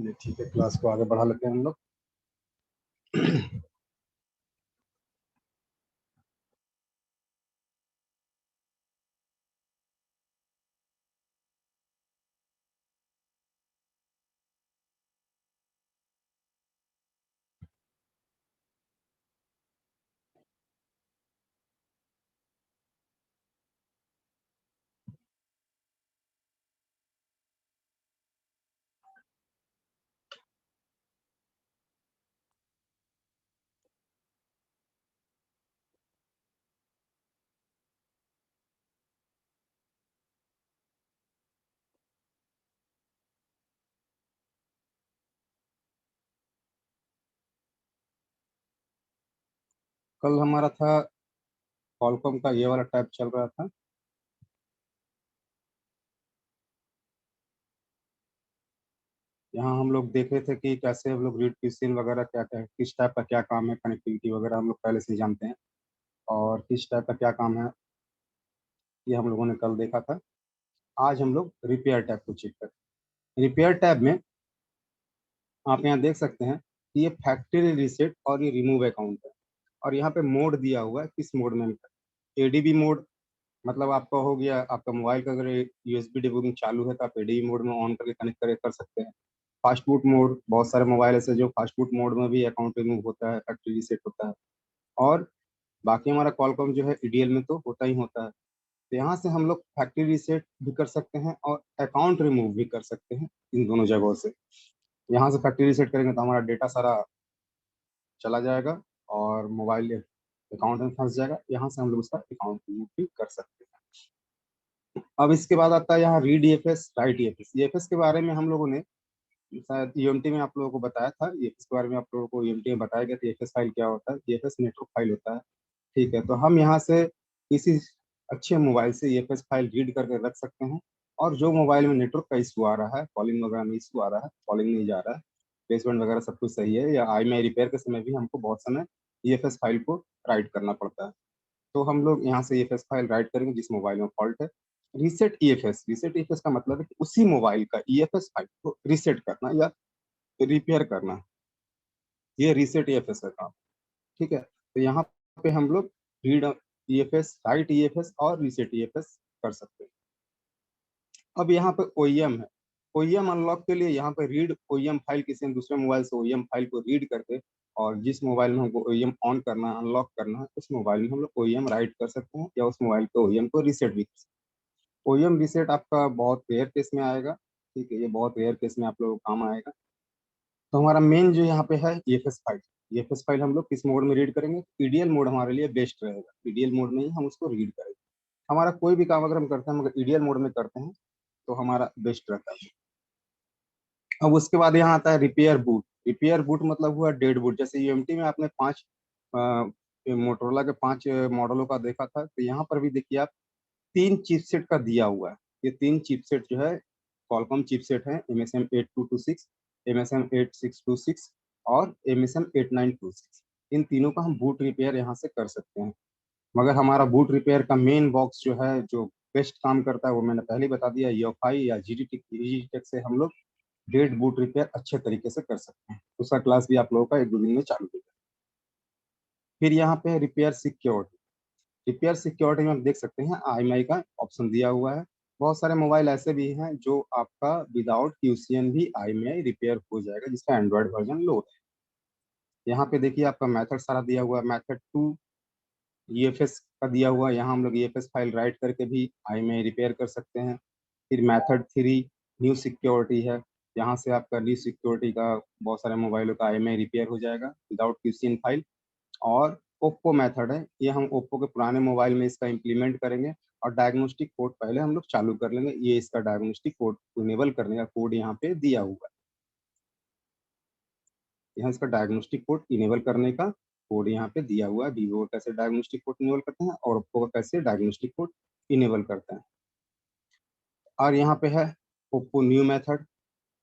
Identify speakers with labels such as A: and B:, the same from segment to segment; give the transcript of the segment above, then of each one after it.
A: चलिए ठीक है, क्लास को आगे बढ़ा लेते हैं हम लोग। कल हमारा था कॉलकॉम का ये वाला टैब चल रहा था। यहाँ हम लोग देख रहे थे कि कैसे हम लोग रीड क्वेश्चन वगैरह क्या क्या किस टाइप का क्या काम है, कनेक्टिविटी वगैरह हम लोग पहले से ही जानते हैं और किस टाइप का क्या काम है ये हम लोगों ने कल देखा था। आज हम लोग रिपेयर टैब को चेक करें। रिपेयर टैब में आप यहाँ देख सकते हैं कि ये फैक्ट्री रीसेट और ये रिमूव अकाउंट है और यहाँ पे मोड दिया हुआ है, किस मोड में हम करें। एडीबी मोड मतलब आपका हो गया, आपका मोबाइल का अगर यूएसबी डिबगिंग चालू है तो आप एडीबी मोड में ऑन करके कनेक्ट करके कर सकते हैं। फास्ट बूट मोड, बहुत सारे मोबाइल ऐसे जो फास्ट बूट मोड में भी अकाउंट रिमूव होता है, फैक्ट्री रीसेट होता है। और बाकी हमारा कॉलकॉम जो है ईडीएल में तो होता ही होता है। तो यहाँ से हम लोग फैक्ट्री रीसेट भी कर सकते हैं और अकाउंट रिमूव भी कर सकते हैं इन दोनों जगहों से। यहाँ से फैक्ट्री रीसेट करेंगे तो हमारा डेटा सारा चला जाएगा और मोबाइल अकाउंट में फंस जाएगा। यहाँ से हम लोग उसका अकाउंट रिमूव भी कर सकते हैं। अब इसके बाद आता है यहाँ read EFS, right EFS. EFS के बारे में हम लोगों ने शायद ईएमटी में आप लोगों को बताया था। ईएफएस के बारे में आप लोगों को ईएमटी में बताया गया था ईएफएस फाइल क्या होता है। ईएफएस नेटवर्क फाइल होता है, ठीक है। तो हम यहाँ से किसी अच्छे मोबाइल से ईएफएस फाइल रीड करके रख सकते हैं। और जो मोबाइल में नेटवर्क का इशू आ रहा है, कॉलिंग वगैरह में इशू आ रहा है, कॉलिंग नहीं जा रहा है, प्लेसमेंट वगैरह सब कुछ सही है, या आई रिपेयर के समय भी हमको बहुत समय ईएफएस फाइल को राइट करना पड़ता है, तो हम लोग यहाँ से ईएफएस फाइल राइट करेंगे जिस मोबाइल में फॉल्ट है। रीसेट ईएफएस का मतलब है कि उसी मोबाइल का ईएफएस फाइल को रीसेट करना या रिपेयर करना, ये रीसेट ईएफएस का काम, ठीक है। तो यहाँ पे हम लोग रीड ईएफएस, राइट ईएफएस और रीसेट ईएफएस कर सकते हैं। अब यहाँ पे ओईएम है। ओईएम अनलॉक के लिए यहाँ पे रीड ओईएम फाइल, किसी दूसरे मोबाइल से ओईएम फाइल को रीड करके और जिस मोबाइल में हमको ओईएम ऑन करना है, अनलॉक करना है, उस मोबाइल में हम लोग ओईएम राइट कर सकते हैं या उस मोबाइल के ओईएम को रीसेट भी कर सकते हैं। ओईएम रीसेट आपका बहुत रेयर केस में आएगा, ठीक है, ये बहुत रेयर केस में आप लोगों को काम आएगा। तो हमारा मेन जो यहाँ पे है ईएफएस फाइल, ईएफएस फाइल हम लोग किस मोड में रीड करेंगे। ईडीएल मोड हमारे लिए बेस्ट रहेगा, ईडीएल मोड में ही हम उसको रीड करेंगे। हमारा कोई भी काम अगर हम करते हैं मगर ईडीएल मोड में करते हैं तो हमारा बेस्ट रहता है। अब उसके बाद यहाँ आता है रिपेयर बूट। रिपेयर बूट मतलब हुआ डेड बूट। जैसे यूएमटी में आपने 5 मोटरोला के 5 मॉडलों का देखा था, तो यहाँ पर भी देखिए आप 3 चिपसेट का दिया हुआ है। ये 3 चिपसेट जो है कॉलकॉम चिपसेट है, एमएसएम 8226, एमएसएम 8626 और एमएसएम 8926। इन तीनों का हम बूट रिपेयर यहाँ से कर सकते हैं। मगर हमारा बूट रिपेयर का मेन बॉक्स जो है, जो बेस्ट काम करता है, वो मैंने पहले ही बता दिया, यूएफआई या जीजीटेक से हम लोग डेड बूट रिपेयर अच्छे तरीके से कर सकते हैं। उसका क्लास भी आप लोगों का 1-2 दिन में चालू हो जाएगा। फिर यहाँ पे रिपेयर सिक्योरिटी। रिपेयर सिक्योरिटी में आप देख सकते हैं आईएमआई का ऑप्शन दिया हुआ है। बहुत सारे मोबाइल ऐसे भी हैं जो आपका विदाउट क्यूसीएन भी आईएमआई रिपेयर हो जाएगा, जिसका एंड्रॉयड वर्जन लो है। यहाँ पे देखिए आपका मेथड सारा दिया हुआ है। मेथड 2 ईएफएस का दिया हुआ है, यहाँ हम लोग ईएफएस फाइल राइट करके भी आईएमआई रिपेयर कर सकते हैं। फिर मेथड 3 न्यू सिक्योरिटी है, यहाँ से आपका न्यू सिक्योरिटी का बहुत सारे मोबाइलों का आईएमआई रिपेयर हो जाएगा विदाउट क्यूसीएन फाइल। और ओप्पो मेथड है, ये हम ओप्पो के पुराने मोबाइल में इसका इम्प्लीमेंट करेंगे और डायग्नोस्टिक कोड पहले हम लोग चालू कर लेंगे। ये इसका डायग्नोस्टिक कोड इनेबल करने का कोड यहाँ पे दिया हुआ है। यहाँ इसका डायग्नोस्टिक कोड इनेबल करने का कोड यहाँ पे दिया हुआ है। वीवो का कैसे डायग्नोस्टिक कोड इनेबल करते हैं और ओप्पो का कैसे डायग्नोस्टिक कोड इनेबल करते हैं। और यहाँ पे है ओप्पो न्यू मेथड।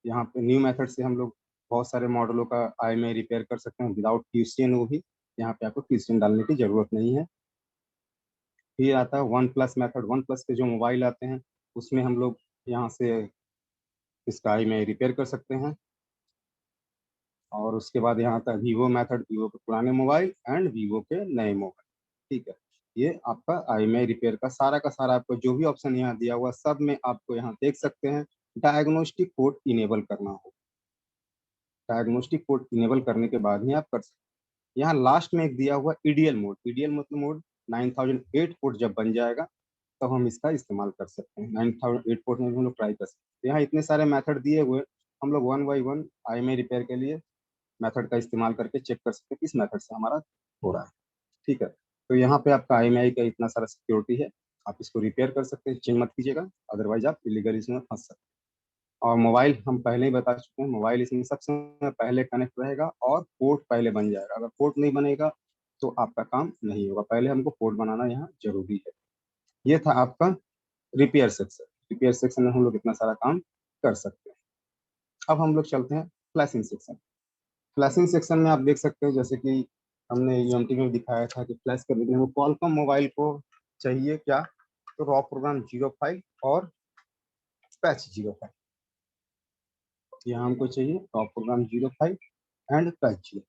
A: यहाँ पे न्यू मेथड से हम लोग बहुत सारे मॉडलों का आईएमआई रिपेयर कर सकते हैं विदाउट क्यूसीएन। वो भी यहाँ पे आपको क्यूसीएन डालने की जरूरत नहीं है। फिर आता है one plus method. One plus के जो मोबाइल आते हैं उसमें हम लोग यहाँ से इसका आईएमआई रिपेयर कर सकते हैं। और उसके बाद यहाँ आता है वीवो मेथड, वीवो के पुराने मोबाइल एंड वीवो के नए मोबाइल। ठीक है, ये आपका IMEI रिपेयर का सारा आपको जो भी ऑप्शन यहाँ दिया हुआ सब में आपको यहाँ देख सकते हैं। डायग्नोस्टिक कोड इनेबल करना हो, डायग्नोस्टिक कोड इनेबल करने के बाद ही आप कर सकते हैं। यहाँ लास्ट में एक दिया हुआ ईडीएल मोड, ईडीएल मतलब मोड 9008 पोर्ट जब बन जाएगा तब हम इसका इस्तेमाल कर सकते हैं। 9008 पोर्ट में भी हम लोग ट्राई कर सकते हैं। यहाँ इतने सारे मेथड दिए हुए, हम लोग one by one IMEI repair के लिए मेथड का इस्तेमाल करके चेक कर सकते हैं किस मेथड से हमारा हो रहा है। ठीक है, तो यहाँ पे आपका IMEI का इतना सारा सिक्योरिटी है, आप इसको रिपेयर कर सकते हैं, चेंज मत कीजिएगा, अदरवाइज आप इलीगल इसमें फंस सकते हैं। और मोबाइल हम पहले ही बता चुके हैं, मोबाइल इसमें सबसे पहले कनेक्ट रहेगा और पोर्ट पहले बन जाएगा। अगर पोर्ट नहीं बनेगा तो आपका काम नहीं होगा, पहले हमको पोर्ट बनाना यहाँ जरूरी है। ये था आपका रिपेयर सेक्शन। रिपेयर सेक्शन में हम लोग इतना सारा काम कर सकते हैं। अब हम लोग चलते हैं फ्लैशिंग सेक्शन। फ्लैशिंग सेक्शन में आप देख सकते हो, जैसे कि हमने यूएमटी में दिखाया था कि फ्लैश करने के लिए क्वालकॉम मोबाइल को चाहिए क्या, तो रॉ प्रोग्राम 05 और पैच 05। यहाँ हमको चाहिए रॉ प्रोग्राम 05 एंड पैच 05।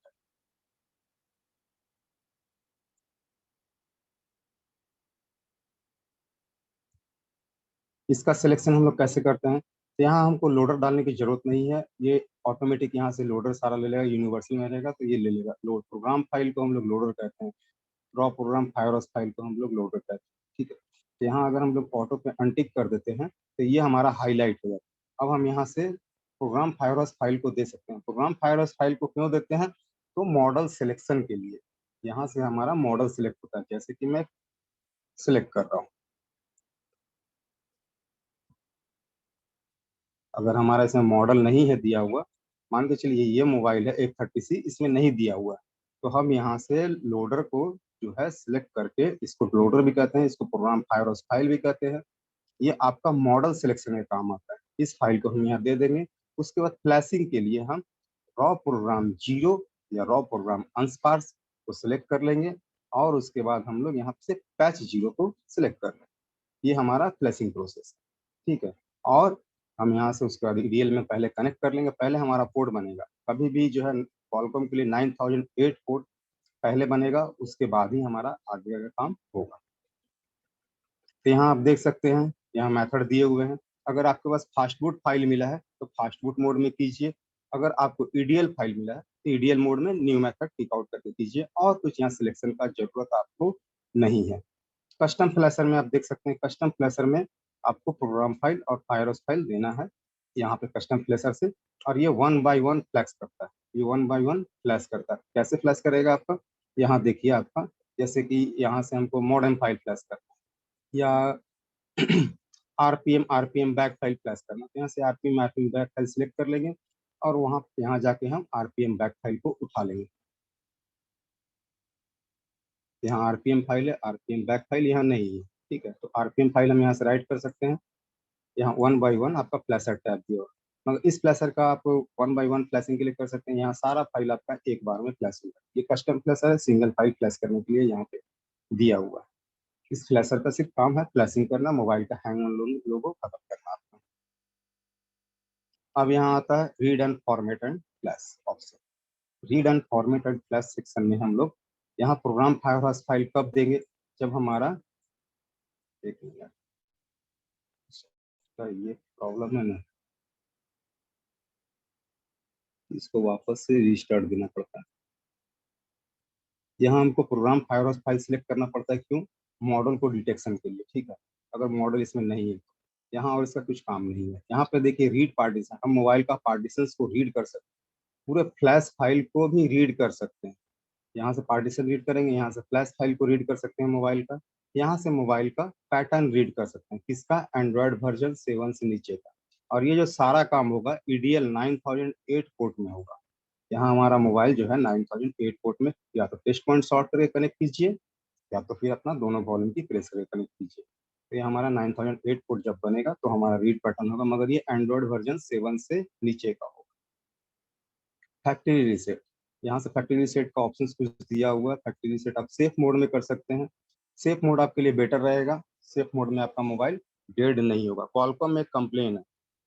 A: इसका सिलेक्शन हम लोग कैसे करते हैं, तो यहाँ हमको लोडर डालने की जरूरत नहीं है, ये ऑटोमेटिक यहाँ से लोडर सारा ले लेगा, यूनिवर्सल में रहेगा तो ये ले लेगा। लोड प्रोग्राम फाइल को हम लोग लोडर कहते हैं, रॉ प्रोग्राम फायरस फाइल को हम लोग लोडर कहते हैं। ठीक है, तो यहाँ अगर हम लोग ऑटो पे अनटिक कर देते हैं तो ये हमारा हाईलाइट हो जाता है। अब हम यहाँ से प्रोग्राम फायरस फाइल को दे सकते हैं। प्रोग्राम फायरस फाइल को क्यों देते हैं, तो मॉडल सिलेक्शन के लिए। यहाँ से हमारा मॉडल सिलेक्ट होता है, जैसे कि मैं सिलेक्ट कर रहा हूँ। अगर हमारा इसमें मॉडल नहीं है दिया हुआ, मान के चलिए ये मोबाइल है F30C, इसमें नहीं दिया हुआ है, तो हम यहाँ से लोडर को जो है सिलेक्ट करके, इसको लोडर भी कहते हैं, इसको प्रोग्राम फायरस फाइल भी कहते हैं, ये आपका मॉडल सिलेक्शन में काम आता है। इस फाइल को हम यहाँ दे देंगे। उसके बाद फ्लैशिंग के लिए हम रॉ प्रोग्राम 0 या रॉ प्रोग्राम अनस्पार्स को सिलेक्ट कर लेंगे और उसके बाद हम लोग यहाँ से पैच 0 को सिलेक्ट कर लेंगे। ये हमारा फ्लैशिंग प्रोसेस है। ठीक है, और हम यहाँ से उसके बाद ईडीएल में पहले कनेक्ट कर लेंगे, पहले हमारा पोर्ट बनेगा। कभी भी जो है क्वालकॉम के लिए 9008 पोर्ट पहले बनेगा, उसके बाद ही हमारा आगे का काम होगा। तो यहाँ आप देख सकते हैं, यहाँ मेथड दिए हुए हैं। अगर आपके पास फास्टबूट फाइल मिला है तो फास्टबूट मोड में कीजिए, अगर आपको ईडीएल फाइल मिला है तो ईडीएल मोड में न्यू मेथड टिक आउट करके कीजिए, और कुछ यहाँ सिलेक्शन का जरूरत आपको नहीं है। कस्टम फ्लैशर में आप देख सकते हैं, कस्टम फ्लैशर में आपको प्रोग्राम फाइल और फायरस फाइल देना है यहाँ पे कस्टम फ्लैशर से, और ये वन बाय वन फ्लैश करता है। ये वन बाय वन फ्लैश करता है। कैसे फ्लैश करेगा आपका, यहाँ देखिए आपका, जैसे कि यहाँ से हमको मॉडर्न फाइल फ्लैश करना है या आरपीएम बैक फाइल फ्लैश करना, तो यहाँ से आरपीएम बैक फाइल सिलेक्ट कर लेंगे और वहाँ यहाँ जाके हम आरपीएम बैक फाइल को उठा लेंगे। यहाँ आरपीएम फाइल है, आरपीएम बैक फाइल यहाँ नहीं है। ठीक है, तो आरपीएम फाइल हम यहाँ से राइट कर सकते हैं। यहाँ वन बाय वन आपका फ्लैशर टैब दिया होगा, मगर इस फ्लैशर का आप वन बाय वन फ्लैशिंग के लिए कर सकते हैं। यहाँ सारा फाइल आपका एक बार में फ्लैश होगा। ये कस्टम फ्लैशर है, सिंगल फाइल फ्लैश करने के लिए यहाँ पे दिया हुआ है। इस फ्लैशर का सिर्फ काम है फ्लैशिंग करना, मोबाइल का हैंग लोगों को खत्म करना आपका। अब यहाँ आता है read and format and flash option. Read and format and flash section में हम लोग यहाँ प्रोग्राम फायरस फाइल कब देंगे, जब हमारा, एक मिनट, इसका ये प्रॉब्लम है ना, इसको वापस से रिस्टार्ट देना पड़ता है। यहाँ हमको प्रोग्राम फायरस फाइल सिलेक्ट करना पड़ता है, क्यों, मॉडल को डिटेक्शन के लिए। ठीक है, अगर मॉडल इसमें नहीं है यहाँ और इसका कुछ काम नहीं है। यहाँ पे देखिए रीड पार्टीशन, हम मोबाइल का पार्टीशन को रीड कर सकते हैं, पूरे फ्लैश फाइल को भी रीड कर सकते हैं। यहाँ से पार्टीशन रीड करेंगे, यहाँ से फ्लैश फाइल को रीड कर सकते हैं मोबाइल का, यहाँ से मोबाइल का पैटर्न रीड कर सकते हैं, किसका, एंड्रॉयड वर्जन 7 से नीचे का। और ये जो सारा काम होगा ईडीएल 9008 पोर्ट में होगा। यहाँ हमारा मोबाइल जो है 9008 पोर्ट में, या तो टेस्ट पॉइंट शॉर्ट करके कनेक्ट कीजिए या तो फिर अपना दोनों वॉल्यूम की प्रेस करके कनेक्ट कीजिए। तो ये हमारा 9008 पोर्ट जब बनेगा तो हमारा रीड पैटर्न होगा, मगर ये एंड्रॉयड वर्जन 7 से नीचे का होगा। फैक्ट्री रीसेट, यहाँ से फैक्ट्री रीसेट का ऑप्शन कुछ दिया हुआ है। फैक्ट्री रीसेट आप सेफ मोड में कर सकते हैं, सेफ मोड आपके लिए बेटर रहेगा। सेफ मोड में आपका मोबाइल डेड नहीं होगा। क्वालकॉम में कंप्लेन है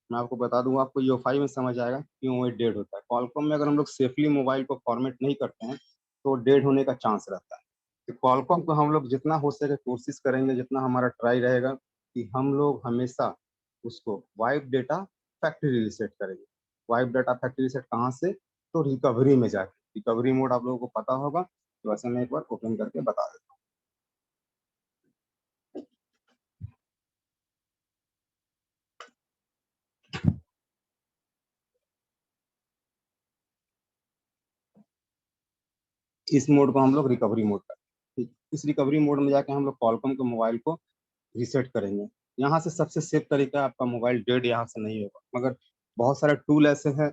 A: मैं आपको बता दूंगा, आपको यूएफआई में समझ आएगा क्यों वो डेड होता है। कॉलकॉम में अगर हम लोग सेफली मोबाइल को फॉर्मेट नहीं करते हैं तो डेड होने का चांस रहता है। तो कॉलकॉम को हम लोग जितना हो सके कोशिश करेंगे, जितना हमारा ट्राई रहेगा कि हम लोग हमेशा उसको वाइप डेटा फैक्ट्री रीसेट करेंगे। वाइप डाटा फैक्ट्री रीसेट कहाँ से? तो रिकवरी में जाके। रिकवरी मोड आप लोगों को पता होगा, तो ऐसे मैं एक बार ओपन करके बता देता हूँ। इस मोड को हम लोग रिकवरी मोड करते हैं। ठीक, इस रिकवरी मोड में जाके हम लोग कॉलकॉम के मोबाइल को रीसेट करेंगे। यहाँ से सबसे सेफ तरीका, आपका मोबाइल डेड यहाँ से नहीं होगा, मगर बहुत सारे टूल ऐसे हैं,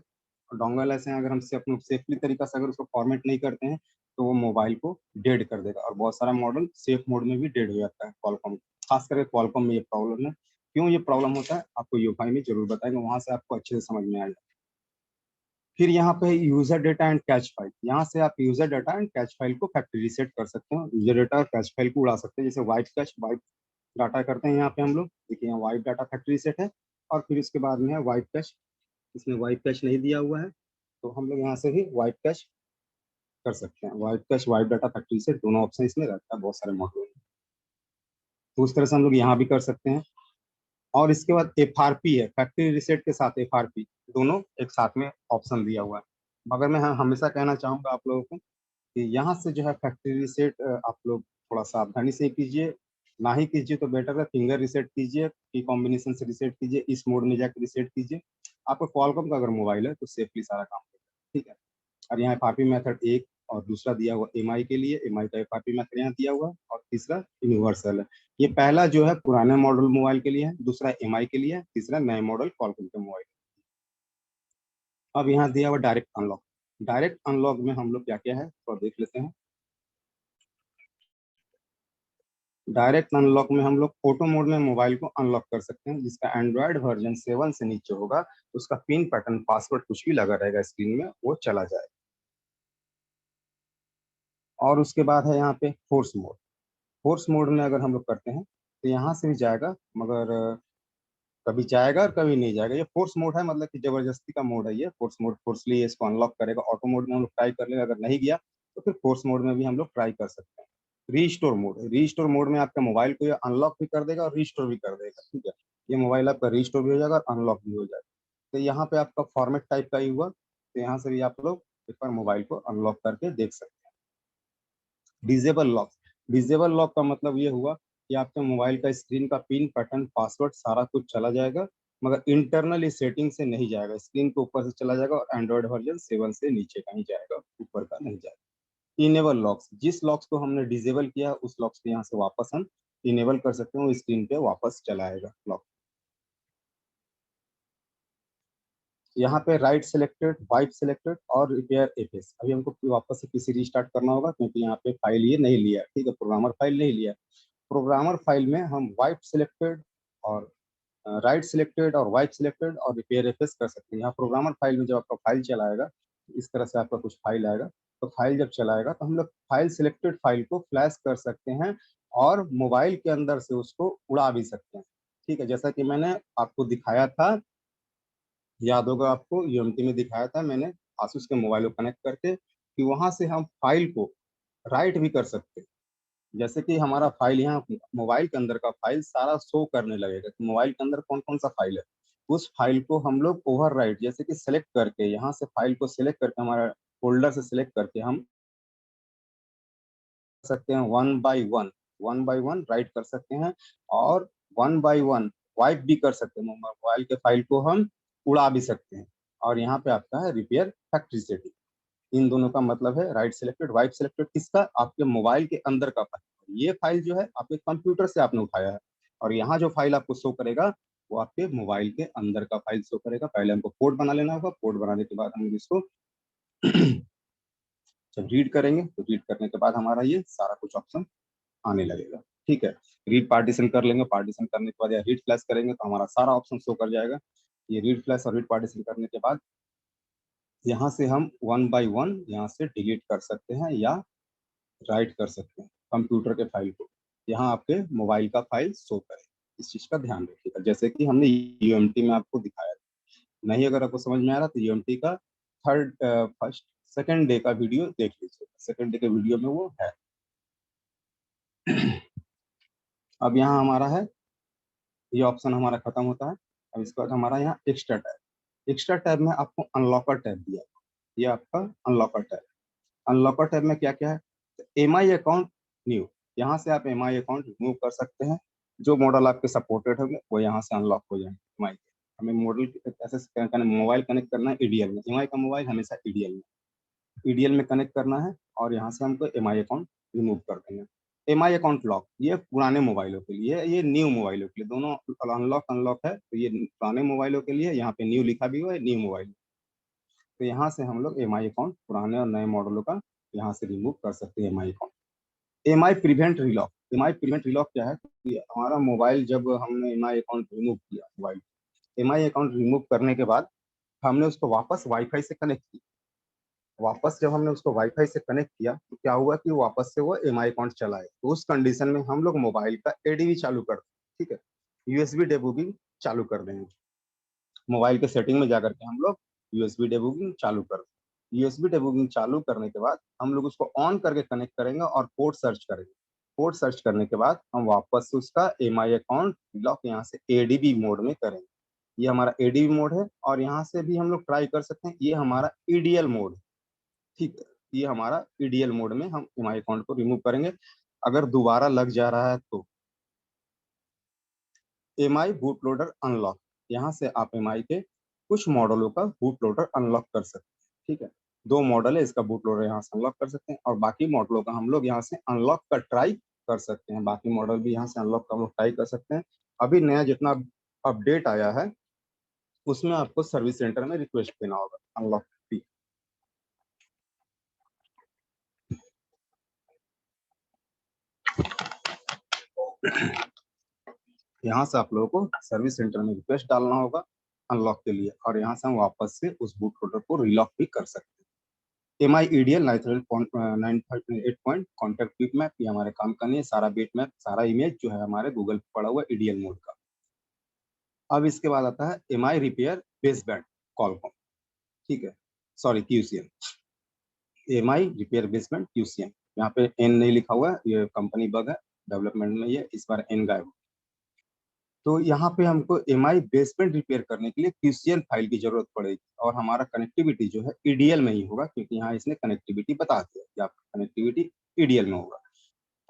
A: डोंगल ऐसे हैं, अगर हम से अपने सेफली तरीका से अगर उसको फॉर्मेट नहीं करते हैं तो वो मोबाइल को डेड कर देगा। और बहुत सारा मॉडल सेफ मोड में भी डेड हो जाता है कॉलकॉम। खास करके कॉलकॉम में ये प्रॉब्लम है। क्यों ये प्रॉब्लम होता है आपको यूफाई में जरूर बताएंगे, वहां से आपको अच्छे से समझ में आएगा। फिर यहाँ पे user data and catch file, यहाँ से आप user data and catch file को फैक्ट्री रीसेट कर सकते हो। यूजर डाटा और कैच फाइल को उड़ा सकते हैं, जैसे वाइप कैच, वाइप डाटा करते हैं यहाँ पे हम लोग। देखिए यहाँ वाइप डाटा फैक्ट्री सेट है, और फिर इसके बाद में है वाइप कैश। इसमें वाइप कैश नहीं दिया हुआ है, तो हम लोग यहाँ से भी वाइप कैश कर सकते हैं। Wipe cash, wipe data factory set, दोनों ऑप्शन इसमें रहता है बहुत सारे मॉडल में। तो उस तरह से हम लोग यहाँ भी कर सकते हैं। और इसके बाद एफआरपी है, फैक्ट्री रिसेट के साथ एफआरपी, दोनों एक साथ में ऑप्शन दिया हुआ है। मगर मैं हमेशा कहना चाहूंगा आप लोगों को कि यहाँ से जो है फैक्ट्री रिसेट आप लोग थोड़ा सावधानी से कीजिए। ना ही कीजिए तो बेटर है, फिंगर रिसेट कीजिए, की कॉम्बिनेशन से रिसेट कीजिए, इस मोड में जाकर रिसेट कीजिए। आपका क्वालकॉम का अगर मोबाइल है तो सेफली सारा काम करेगा। ठीक है। और यहाँ एफआरपी मेथड एक और दूसरा दिया हुआ एमआई के लिए, एमआई का एफआरपी मेथड यहाँ दिया हुआ, और तीसरा यूनिवर्सल है। ये पहला जो है पुराने मॉडल मोबाइल के लिए है, दूसरा एमआई के लिए है, तीसरा नए मॉडल क्वालकॉम के मोबाइल। अब यहाँ दिया हुआ डायरेक्ट अनलॉक। डायरेक्ट अनलॉक में हम लोग क्या क्या है तो देख लेते हैं। डायरेक्ट अनलॉक में हम लोग फोटो मोड में मोबाइल को अनलॉक कर सकते हैं, जिसका एंड्रॉयड वर्जन 7 से नीचे होगा, उसका पिन पैटर्न पासवर्ड कुछ भी लगा रहेगा स्क्रीन में, वो चला जाए। और उसके बाद है यहाँ पे फोर्स मोड। फोर्स मोड में अगर हम लोग करते हैं तो यहाँ से भी जाएगा, मगर कभी जाएगा और कभी नहीं जाएगा। ये फोर्स मोड है, मतलब कि जबरदस्ती का मोड है ये फोर्स मोड। फोर्सली इसको अनलॉक करेगा। ऑटो मोड में हम लोग ट्राई कर लेंगे, अगर नहीं गया तो फिर फोर्स मोड में भी हम लोग ट्राई कर सकते हैं। रीस्टोर मोड, रीस्टोर मोड में आपका मोबाइल को ये अनलॉक भी कर देगा और रीस्टोर भी कर देगा। ठीक है, ये मोबाइल आपका रीस्टोर भी हो जाएगा और अनलॉक भी हो जाएगा। तो यहाँ पे आपका फॉर्मेट टाइप का ही हुआ, तो यहाँ से भी आप लोग एक बार मोबाइल को अनलॉक करके देख सकते हैं। डिजेबल लॉक, डिजेबल लॉक का मतलब ये हुआ कि आपके मोबाइल का स्क्रीन का पिन पैटर्न पासवर्ड सारा कुछ चला जाएगा, मगर इंटरनली सेटिंग से नहीं जाएगा। स्क्रीन के ऊपर से चला जाएगा और एंड्रॉइड वर्जन 7 से नीचे का ही जाएगा, ऊपर का नहीं जाएगा। इनेबल लॉक्स, जिस लॉक्स को हमने डिजेबल किया उस लॉक्स को यहाँ से वापस हम इनेबल कर सकते हैं, वो स्क्रीन पे वापस चला आएगा लॉक। यहाँ पे राइट सिलेक्टेड, वाइप सिलेक्टेड और रिपेयर एफएस। अभी हमको वापस से पीसी रीस्टार्ट करना होगा, क्योंकि यहाँ पे फाइल ये नहीं लिया। ठीक है, प्रोग्रामर फाइल नहीं लिया। प्रोग्रामर फाइल में हम वाइप सिलेक्टेड और राइट सिलेक्टेड और वाइप सिलेक्टेड और रिपेयर एफएस कर सकते हैं। यहाँ प्रोग्रामर फाइल में जब आपका फाइल चलाएगा, इस तरह से आपका कुछ फाइल आएगा। तो फाइल जब चलाएगा तो हम लोग फाइल सिलेक्टेड फाइल को फ्लैश कर सकते हैं और मोबाइल के अंदर से उसको उड़ा भी सकते हैं। ठीक है, जैसा कि मैंने आपको दिखाया था, याद होगा आपको, यूएमटी में दिखाया था मैंने आसूस के मोबाइल को कनेक्ट करके, कि वहां से हम फाइल को राइट भी कर सकते हैं। जैसे कि हमारा फाइल यहाँ मोबाइल के अंदर का फाइल सारा शो करने लगेगा कि मोबाइल के अंदर कौन कौन सा फाइल है। उस फाइल को हम लोग ओवर राइट, जैसे कि सेलेक्ट करके, यहाँ से फाइल को सिलेक्ट करके, हमारा फोल्डर से सिलेक्ट करके हम सकते हैं वन बाय वन राइट कर सकते हैं, और वन बाय वन वाइप भी कर सकते हैं। मोबाइल के फाइल को हम उड़ा भी सकते हैं। और यहाँ पे आपका है रिपेयर फैक्ट्री सेटिंग। इन दोनों का मतलब है राइट सिलेक्टेड, वाइप सिलेक्टेड, किसका? आपके मोबाइल के अंदर का फाइल। ये फाइल जो है आपके कंप्यूटर से आपने उठाया है, और यहाँ जो फाइल आपको शो करेगा वो आपके मोबाइल के अंदर का फाइल शो करेगा। पहले हमको पोर्ट बना लेना होगा, पोर्ट बनाने के बाद हम इसको जब रीड करेंगे तो रीड करने के बाद हमारा ये सारा कुछ ऑप्शन आने लगेगा। ठीक है, रीड पार्टीशन कर लेंगे, पार्टीशन करने के बाद या रीड फ्लैश करेंगे तो हमारा सारा ऑप्शन शो कर जाएगा। ये रीड फ्लैश और रीड पार्टीशन करने के बाद यहाँ से हम वन बाय वन यहाँ से डिलीट कर सकते हैं या राइट कर सकते हैं कंप्यूटर के फाइल को, यहाँ आपके मोबाइल का फाइल शो करे। इस चीज का ध्यान रखिएगा, जैसे कि हमने यूएमटी में आपको दिखाया। नहीं अगर आपको समझ में आ रहा तो यूएमटी का थर्ड फर्स्ट सेकंड डे का वीडियो देख लीजिए, सेकंड डे के वीडियो में वो है। अब यहाँ हमारा है, ये ऑप्शन हमारा खत्म होता है। अब इसके बाद हमारा यहाँ एक्स्ट्रा टैब, एक्स्ट्रा टैब में आपको अनलॉकर टैब दिया, ये आपका अनलॉकर टैब। अनलॉकर टैब में क्या क्या है, एम आई अकाउंट न्यू, यहाँ से आप एम आई अकाउंट रिमूव कर सकते हैं। जो मॉडल आपके सपोर्टेड होंगे वो यहाँ से अनलॉक हो जाएंगे एम आई के। हमें मॉडल ऐसे मोबाइल कनेक्ट करना है ईडीएल में, एम आई का मोबाइल हमेशा ईडीएल में, ईडीएल में कनेक्ट करना है और यहाँ से हमको एम आई अकाउंट रिमूव कर देंगे। एम आई अकाउंट लॉक, ये पुराने मोबाइलों के लिए, ये न्यू मोबाइलों के लिए, दोनों अनलॉक अनलॉक है। तो ये पुराने मोबाइलों के लिए, यहाँ पे न्यू लिखा भी हुआ है, न्यू मोबाइल। तो यहाँ से हम लोग एम आई अकाउंट पुराने और नए मॉडलों का यहाँ से रिमूव कर सकते हैं M I account. M I prevent relock, M I prevent relock क्या है कि हमारा मोबाइल जब हमने एम आई अकाउंट रिमूव किया, mobile M I account remove करने के बाद हमने उसको वापस वाईफाई से कनेक्ट किया, वापस जब हमने उसको वाईफाई से कनेक्ट किया तो क्या हुआ कि वापस से वो एम आई अकाउंट चला है। तो उस कंडीशन में हम लोग मोबाइल का एडीवी चालू कर दें, ठीक है, यूएसबी डेबुगिंग चालू कर देंगे। मोबाइल के सेटिंग में जाकर के हम लोग यूएसबी डेबुगिंग चालू कर दें। यूएसबी डेबुगिंग चालू करने के बाद हम लोग उसको ऑन करके कनेक्ट करेंगे और पोर्ट सर्च करेंगे। पोर्ट सर्च करने के बाद हम वापस से उसका एम आई अकाउंट लॉक यहाँ से एडीबी मोड में करेंगे। ये हमारा एडीबी मोड है और यहाँ से भी हम लोग ट्राई कर सकते हैं, ये हमारा ईडीएल मोड, ठीक है, ये हमारा ईडीएल मोड में हम एम आई अकाउंट को रिमूव करेंगे। अगर दोबारा लग जा रहा है तो एम आई बूट लोडर अनलॉक, यहाँ से आप एम आई के कुछ मॉडलों का बूट लोडर अनलॉक कर सकते हैं, ठीक है। दो मॉडल है, इसका बूट लोडर यहाँ से अनलॉक कर सकते हैं और बाकी मॉडलों का हम लोग यहाँ से अनलॉक का ट्राई कर सकते हैं। बाकी मॉडल भी यहाँ से अनलॉक का हम लोग ट्राई कर सकते हैं। अभी नया जितना अपडेट आया है उसमें आपको सर्विस सेंटर में रिक्वेस्ट देना होगा अनलॉक भी। यहाँ से आप लोगों को सर्विस सेंटर में रिक्वेस्ट डालना होगा अनलॉक के लिए और यहाँ से हम वापस से उस बूट लोडर को रिलॉक भी कर सकते हैं। M I EDL 938 point contact bit map, ये हमारे काम का नहीं है। सारा बिट मैप, सारा इमेज जो है हमारे गूगल पे पड़ा हुआ ईडीएल मोड का। अब इसके बाद आता है एम आई रिपेयर बेस बैंड कॉलकॉम, ठीक है, सॉरी क्यूसीएम, एम आई रिपेयर बेस बैंड क्यूसीएम। यहाँ पे एन नहीं लिखा हुआ है, ये कंपनी बग है, डेवलपमेंट में ये इस बार एन गायब। तो यहाँ पे हमको एम आई बेसमेंट रिपेयर करने के लिए क्यूसीएल फाइल की जरूरत पड़ेगी और हमारा कनेक्टिविटी जो है ईडीएल में ही होगा, क्योंकि यहाँ इसने कनेक्टिविटी बता दिया कि आपका कनेक्टिविटी ईडीएल में होगा।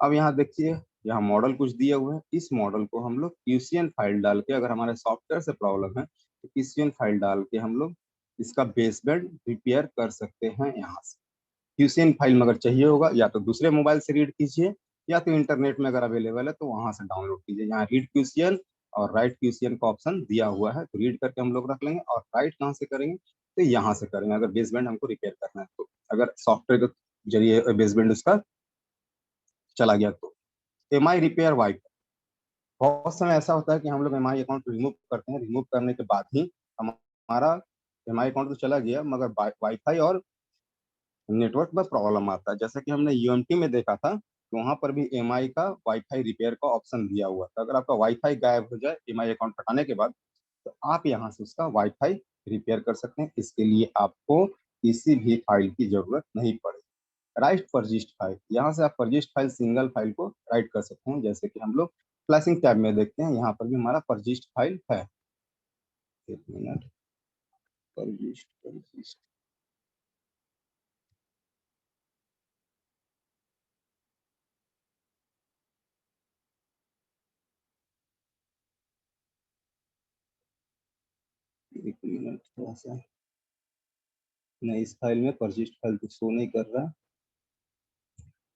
A: अब यहाँ देखिए, यहाँ मॉडल कुछ दिए हुए हैं, इस मॉडल को हम लोग क्यूसीएन फाइल डाल के, अगर हमारे सॉफ्टवेयर से प्रॉब्लम है तो क्यूसीएन फाइल डाल के हम लोग इसका बेसमेंट रिपेयर कर सकते हैं। यहाँ से क्यूसीएन फाइल मगर चाहिए होगा या तो दूसरे मोबाइल से रीड कीजिए या तो इंटरनेट में अगर अवेलेबल है तो वहां से डाउनलोड कीजिए। यहाँ रीड क्यूसीएन और राइट क्यूसीएन का ऑप्शन दिया हुआ है, तो रीड करके हम लोग रख लेंगे और राइट कहाँ से करेंगे तो यहाँ से करेंगे, अगर बेसबैंड हमको रिपेयर करना है तो। अगर सॉफ्टवेयर के जरिए बेसबैंड उसका चला गया तो। एम आई रिपेयर वाइप, बहुत समय ऐसा होता है कि हम लोग एम आई अकाउंट रिमूव करते हैं, रिमूव करने के बाद ही हमारा एम आई अकाउंट तो चला गया मगर वाईफाई और नेटवर्क में प्रॉब्लम आता है। जैसे कि हमने यूएमटी में देखा था तो वहां पर भी एम आई का वाईफाई रिपेयर का ऑप्शन दिया हुआ था। अगर आपका वाईफाई गायब हो जाए एम आई अकाउंट हटाने के बाद तो आप यहाँ से उसका वाईफाई रिपेयर कर सकते हैं। इसके लिए आपको किसी भी फाइल की जरूरत नहीं पड़ेगी। राइट परजिस्ट फाइल, यहाँ से आप परजिस्ट फाइल सिंगल फाइल को राइट कर सकते हैं, जैसे कि हम लोग फ्लैशिंग टैब में देखते हैं, यहाँ पर भी हमारा परजिस्ट फाइल है। एक मिनट, परजिस्ट परजिस्ट, एक मिनट थोड़ा सा, नहीं इस फाइल में परजिस्ट फाइल कुछ शो नहीं कर रहा।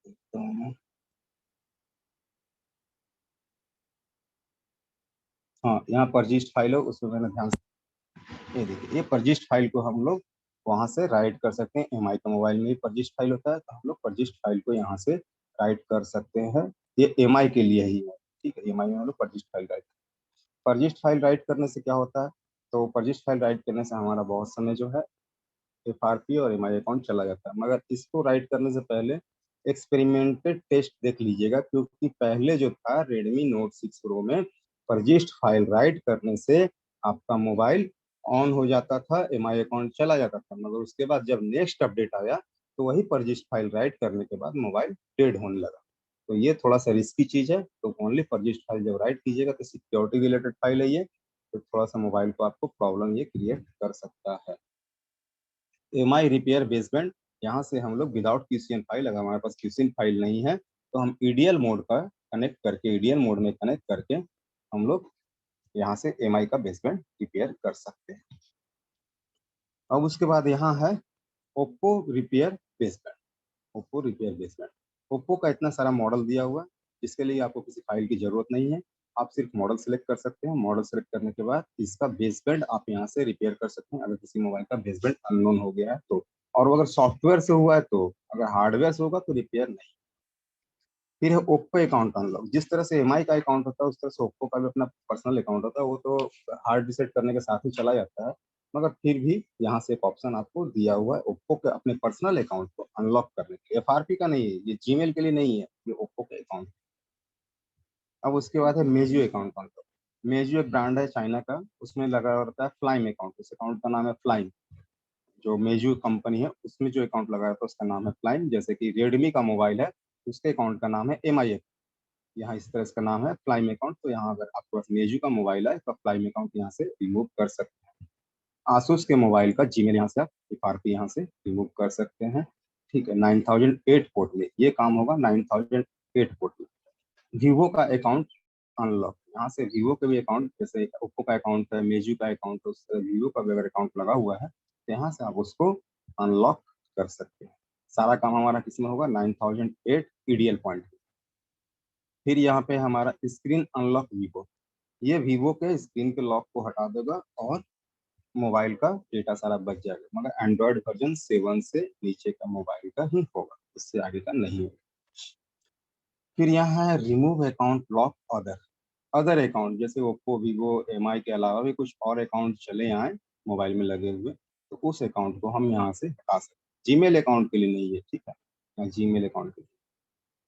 A: तो हाँ, यहाँ परजिस्ट फाइल हो उसमें मैंने ध्यान से, ये देखिए ये परजिस्ट फाइल को हम लोग वहां से राइट कर सकते हैं। एम आई का मोबाइल में भी परजिस्ट फाइल होता है तो हम लोग परजिस्ट फाइल को यहाँ से राइट कर सकते हैं। ये एम आई के लिए ही है, ठीक है, एम आई में हम लोग परजिस्ट फाइल राइट, परजिस्ट फाइल राइट करने से क्या होता है, तो परजिस्ट फाइल राइट करने से हमारा बहुत समय जो है एफआरपी और एम आई अकाउंट चला जाता है। मगर इसको राइट करने से पहले एक्सपेरिमेंटेड टेस्ट देख लीजिएगा, क्योंकि पहले जो था रेडमी नोट 6 प्रो में परजिस्ट फाइल राइट करने से आपका मोबाइल ऑन हो जाता था, एमआई अकाउंट चला जाता था, मगर उसके बाद जब नेक्स्ट अपडेट आया तो वही परजिस्ट फाइल राइट करने के बाद मोबाइल डेड होने लगा। तो ये थोड़ा सा रिस्की चीज है। तो ओनली परजिस्ट फाइल जब राइट कीजिएगा तो सिक्योरिटी रिलेटेड फाइल है ये, तो थोड़ा सा मोबाइल को आपको प्रॉब्लम ये क्रिएट कर सकता है। एमआई रिपेयर बेसबैंड, यहाँ से हम लोग विदाउट क्यूसीएन फाइल, अगर हमारे पास क्यूसीएन फाइल नहीं है तो हम ईडीएल मोड का कनेक्ट करके, ईडीएल मोड में कनेक्ट करके हम लोग यहाँ से एमआई का बेसबैंड रिपेयर कर सकते हैं। अब उसके बाद यहाँ है Oppo repair baseband. Oppo repair baseband, Oppo का इतना सारा मॉडल दिया हुआ है जिसके लिए आपको किसी फाइल की जरूरत नहीं है। आप सिर्फ मॉडल सेलेक्ट कर सकते हैं। मॉडल सेलेक्ट करने के बाद इसका बेसबैंड आप यहाँ से रिपेयर कर सकते हैं, अगर किसी मोबाइल का बेसबैंड अननोन हो गया है तो। और अगर सॉफ्टवेयर से हुआ है तो, अगर हार्डवेयर से होगा तो रिपेयर नहीं। फिर है ओप्पो अकाउंट अनलॉक। जिस तरह से एमआई का अकाउंट होता है उस तरह से ओप्पो का भी अपना पर्सनल अकाउंट होता है, वो तो हार्ड रिसेट करने के साथ ही चला जाता है, मगर फिर भी यहाँ से एक ऑप्शन आपको दिया हुआ है ओप्पो के अपने पर्सनल अकाउंट को अनलॉक करने के लिए। एफआरपी का नहीं है ये, जीमेल के लिए नहीं है, ये ओप्पो के अकाउंट। अब उसके बाद है मेजू अकाउंट अनलॉक। मेजू एक ब्रांड है चाइना का, उसमें लगा रहता है फ्लाइम अकाउंट। उस अकाउंट का नाम है फ्लाइम। जो मेजू कंपनी है उसमें जो अकाउंट लगाया था उसका नाम है फ्लाइम। जैसे कि रेडमी का मोबाइल है, उसके अकाउंट का नाम है एमआई। यहाँ इस तरह इसका नाम है फ्लाइम अकाउंट। तो यहाँ अगर आपके पास मेजू का मोबाइल है तो फ्लाइम अकाउंट यहाँ से रिमूव कर सकते हैं। आसूस के मोबाइल का जीमेल यहाँ से आप एफआरपी यहाँ से रिमूव कर सकते हैं। ठीक है, 9008 पोर्ट में ये काम होगा। 9008 पोर्ट में वीवो का अकाउंट अनलॉक, यहाँ से वीवो के भी अकाउंट, जैसे ओप्पो का अकाउंट है, मेजू का अकाउंट है, उससे वीवो का भी अगर अकाउंट लगा हुआ है तो यहाँ से आप उसको अनलॉक कर सकते हैं। सारा काम हमारा किसमें होगा? 9008 ईडीएल पॉइंट। फिर यहाँ पे हमारा स्क्रीन अनलॉक वीवो, ये वीवो के स्क्रीन के लॉक को हटा देगा और मोबाइल का डेटा सारा बच जाएगा, मगर एंड्रॉयड वर्जन 7 से नीचे का मोबाइल का ही होगा, इससे आगे का नहीं होगा। फिर यहाँ है remove account lock other. Other account जैसे ओप्पो, वीवो, एमआई के अलावा भी कुछ और अकाउंट चले आए मोबाइल में लगे हुए, तो उस अकाउंट को हम यहाँ से हटा सकते हैं। जीमेल अकाउंट के लिए नहीं है, ठीक है, जीमेल अकाउंट के लिए।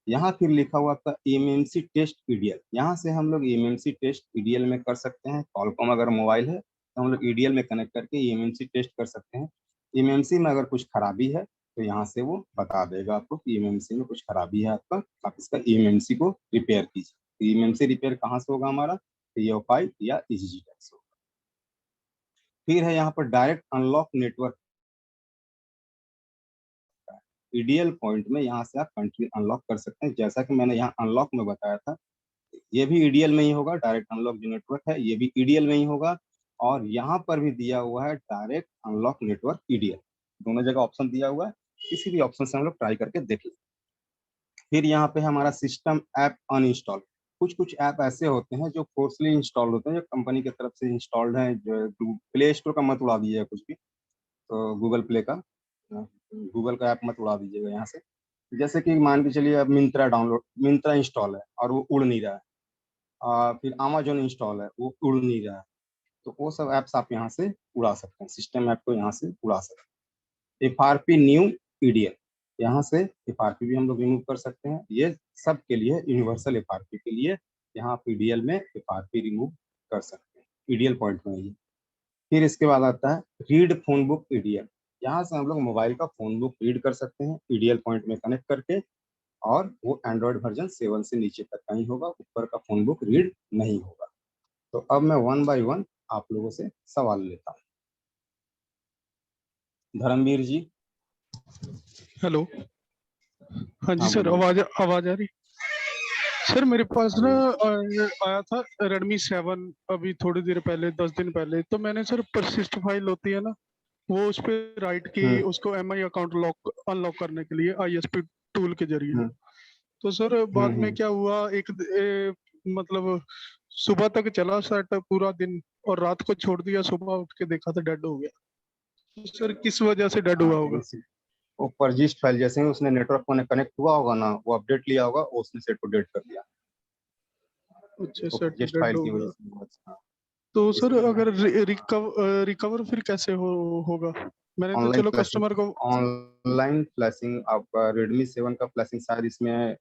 A: यहाँ फिर लिखा हुआ आपका एमएमसी टेस्ट ईडीएल, यहाँ से हम लोग एमएमसी टेस्ट ईडीएल में कर सकते हैं। कॉलकॉम अगर मोबाइल है तो हम लोग ईडीएल में कनेक्ट करके एमएमसी टेस्ट कर सकते हैं। एमएमसी में अगर कुछ खराबी है तो यहाँ से वो बता देगा आपको कि एमएमसी में कुछ खराबी है आपका, आप इसका एमएमसी को रिपेयर कीजिए। एमएमसी रिपेयर कहाँ से होगा हमारा? टीओफाई या ईजीजी से होगा। फिर है यहाँ पर direct unlock network. EDL point में यहाँ से आप कंट्री अनलॉक कर सकते हैं, जैसा कि मैंने यहाँ अनलॉक में बताया था। ये भी ईडीएल में ही होगा, डायरेक्ट अनलॉक जो नेटवर्क है ये भी ईडीएल में ही होगा। और यहाँ पर भी दिया हुआ है डायरेक्ट अनलॉक नेटवर्क ईडीएल, दोनों जगह ऑप्शन दिया हुआ है, किसी भी ऑप्शन से हम लोग ट्राई करके देख लें। फिर यहाँ पे हमारा सिस्टम ऐप अनइंस्टॉल। कुछ कुछ ऐप ऐसे होते हैं जो फोर्सली इंस्टॉल होते हैं, जो कंपनी की तरफ से इंस्टॉल्ड है। जो प्ले स्टोर का मत उड़ा दीजिएगा कुछ भी, तो गूगल प्ले का, गूगल का ऐप मत उड़ा दीजिएगा यहाँ से। जैसे कि मान के चलिए अब मिंत्रा इंस्टॉल है और वो उड़ नहीं रहा है। फिर अमेजोन इंस्टॉल है, वो उड़ नहीं रहा है, तो वो सब ऐप्स आप यहाँ से उड़ा सकते हैं। सिस्टम ऐप को यहाँ से उड़ा सकते हैं। एफआरपी न्यू ईडीएल, यहाँ से एफआरपी भी हम लोग रिमूव कर सकते हैं। ये सब के लिए यूनिवर्सल एफआरपी के लिए यहाँ आप ईडीएल में एफआरपी रिमूव कर सकते हैं, ईडीएल पॉइंट में ही। फिर इसके बाद आता है रीड फोन बुक ईडीएल। यहाँ से हम लोग मोबाइल का फोन बुक रीड कर सकते हैं ईडीएल पॉइंट में कनेक्ट करके, और वो एंड्रॉयड वर्जन 7 से नीचे तक का ही होगा, ऊपर का फोन बुक रीड नहीं होगा। तो अब मैं वन बाय वन आप लोगों से सवाल लेता हूँ। धर्मवीर जी।
B: हेलो। हाँ जी
A: हाँ
B: सर,
A: बोलिए।
B: आवाज आवाज आ रही। सर मेरे पास
A: आ
B: ना
A: रही है।
B: आया था Redmi 7 अभी थोड़ी देर पहले, 10 दिन पहले। तो मैंने सर परसिस्ट फाइल होती है ना, वो उस पे राइट की
A: हम्म
B: उसको एमआई अकाउंट लॉक अनलॉक करने के लिए आईएसपी टूल के जरिए।
A: हम्म
B: तो सर बाद में
A: हम्म।
B: क्या हुआ, मतलब सुबह तक चला सेटअप पूरा दिन, और रात को छोड़ दिया, सुबह उठ के देखा तो डेड हो गया। तो सर किस वजह से डेड
A: हाँ
B: हुआ
A: तो
B: होगा?
A: इसी, वो परजिस्ट फाइल जैसे ही उसने नेटवर्क को कनेक्ट हुआ होगा ना, वो अपडेट लिया होगा, वो उसने सेट को डेट कर दिया।
B: अच्छा,
A: वो
B: सेट
A: परजिस्ट
B: डेड
A: फाइल
B: हो
A: की वजह
B: गया।
A: से हुआ। हाँ,
B: तो सर
A: इसलिए मैं
B: अगर रिकवर फिर कैसे होगा? मैंने तो
A: ऑनलाइन
B: चलो
A: फ्लैशिंग,
B: कस्टमर को।
A: ऑनलाइन फ्लैशिंग आपका रेडमी 7 का फ्लैशिंग शायद इसमें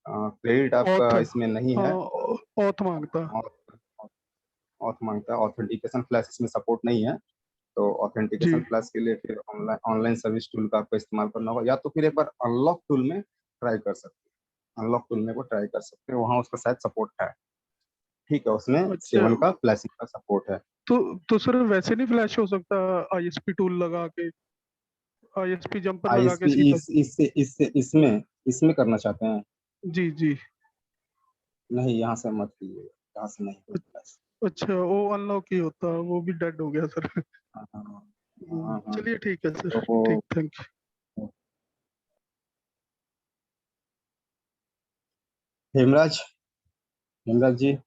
A: क्रेडिट
B: ऑथ
A: आपका इसमें नहीं
B: हाँ,
A: है।
B: ऑथ मांगता।
A: ऑथ मांगता है, ऑथेंटिकेशन फ्लैश इसमें सपोर्ट नहीं है। तो
B: जी
A: ऑथेंटिकेशन प्लस के लिए फिर ऑनलाइन ऑनलाइन सर्विस टूल का आपको इस्तेमाल करना होगा, या तो फिर एक बार अनलॉक टूल में ट्राई कर सकते हैं। अनलॉक टूल में वो ट्राई कर सकते हैं, वहाँ उसका शायद सपोर्ट है। ठीक है, उसमें
B: अच्छा।
A: 7 का फ्लैशिंग का सपोर्ट है।
B: तो सर वैसे नहीं फ्लैश हो सकता आईएसपी टूल लगा के, आईएसपी जंपर लगा के
A: आईएसपी
B: सीधा?
A: इससे इसमें इसमें करना चाहते हैं?
B: जी जी।
A: नहीं, यहाँ से मत कीजिएगा, यहाँ से नहीं होता है।
B: अच्छा, वो अनलॉक ही होता, वो भी डेड हो गया सर।
A: हाँ हाँ हाँ हाँ।
B: चलिए ठीक है
A: तो
B: सर, ठीक,
A: वो
B: थैंक यू।
A: हेमराज, हेमराज जी,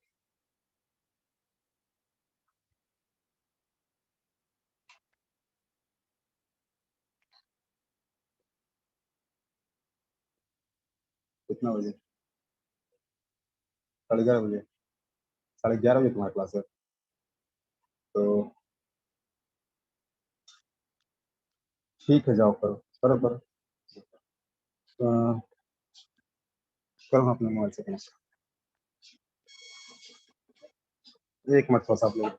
A: कितना बजे? 11:30 बजे? 11:30 बजे तुम्हारी क्लास है? तो ठीक है, जाओ करो करो करो। करो हाँ, अपने मोबाइल से कनेक्ट। एक मिनट थोड़ा सा आप लोग।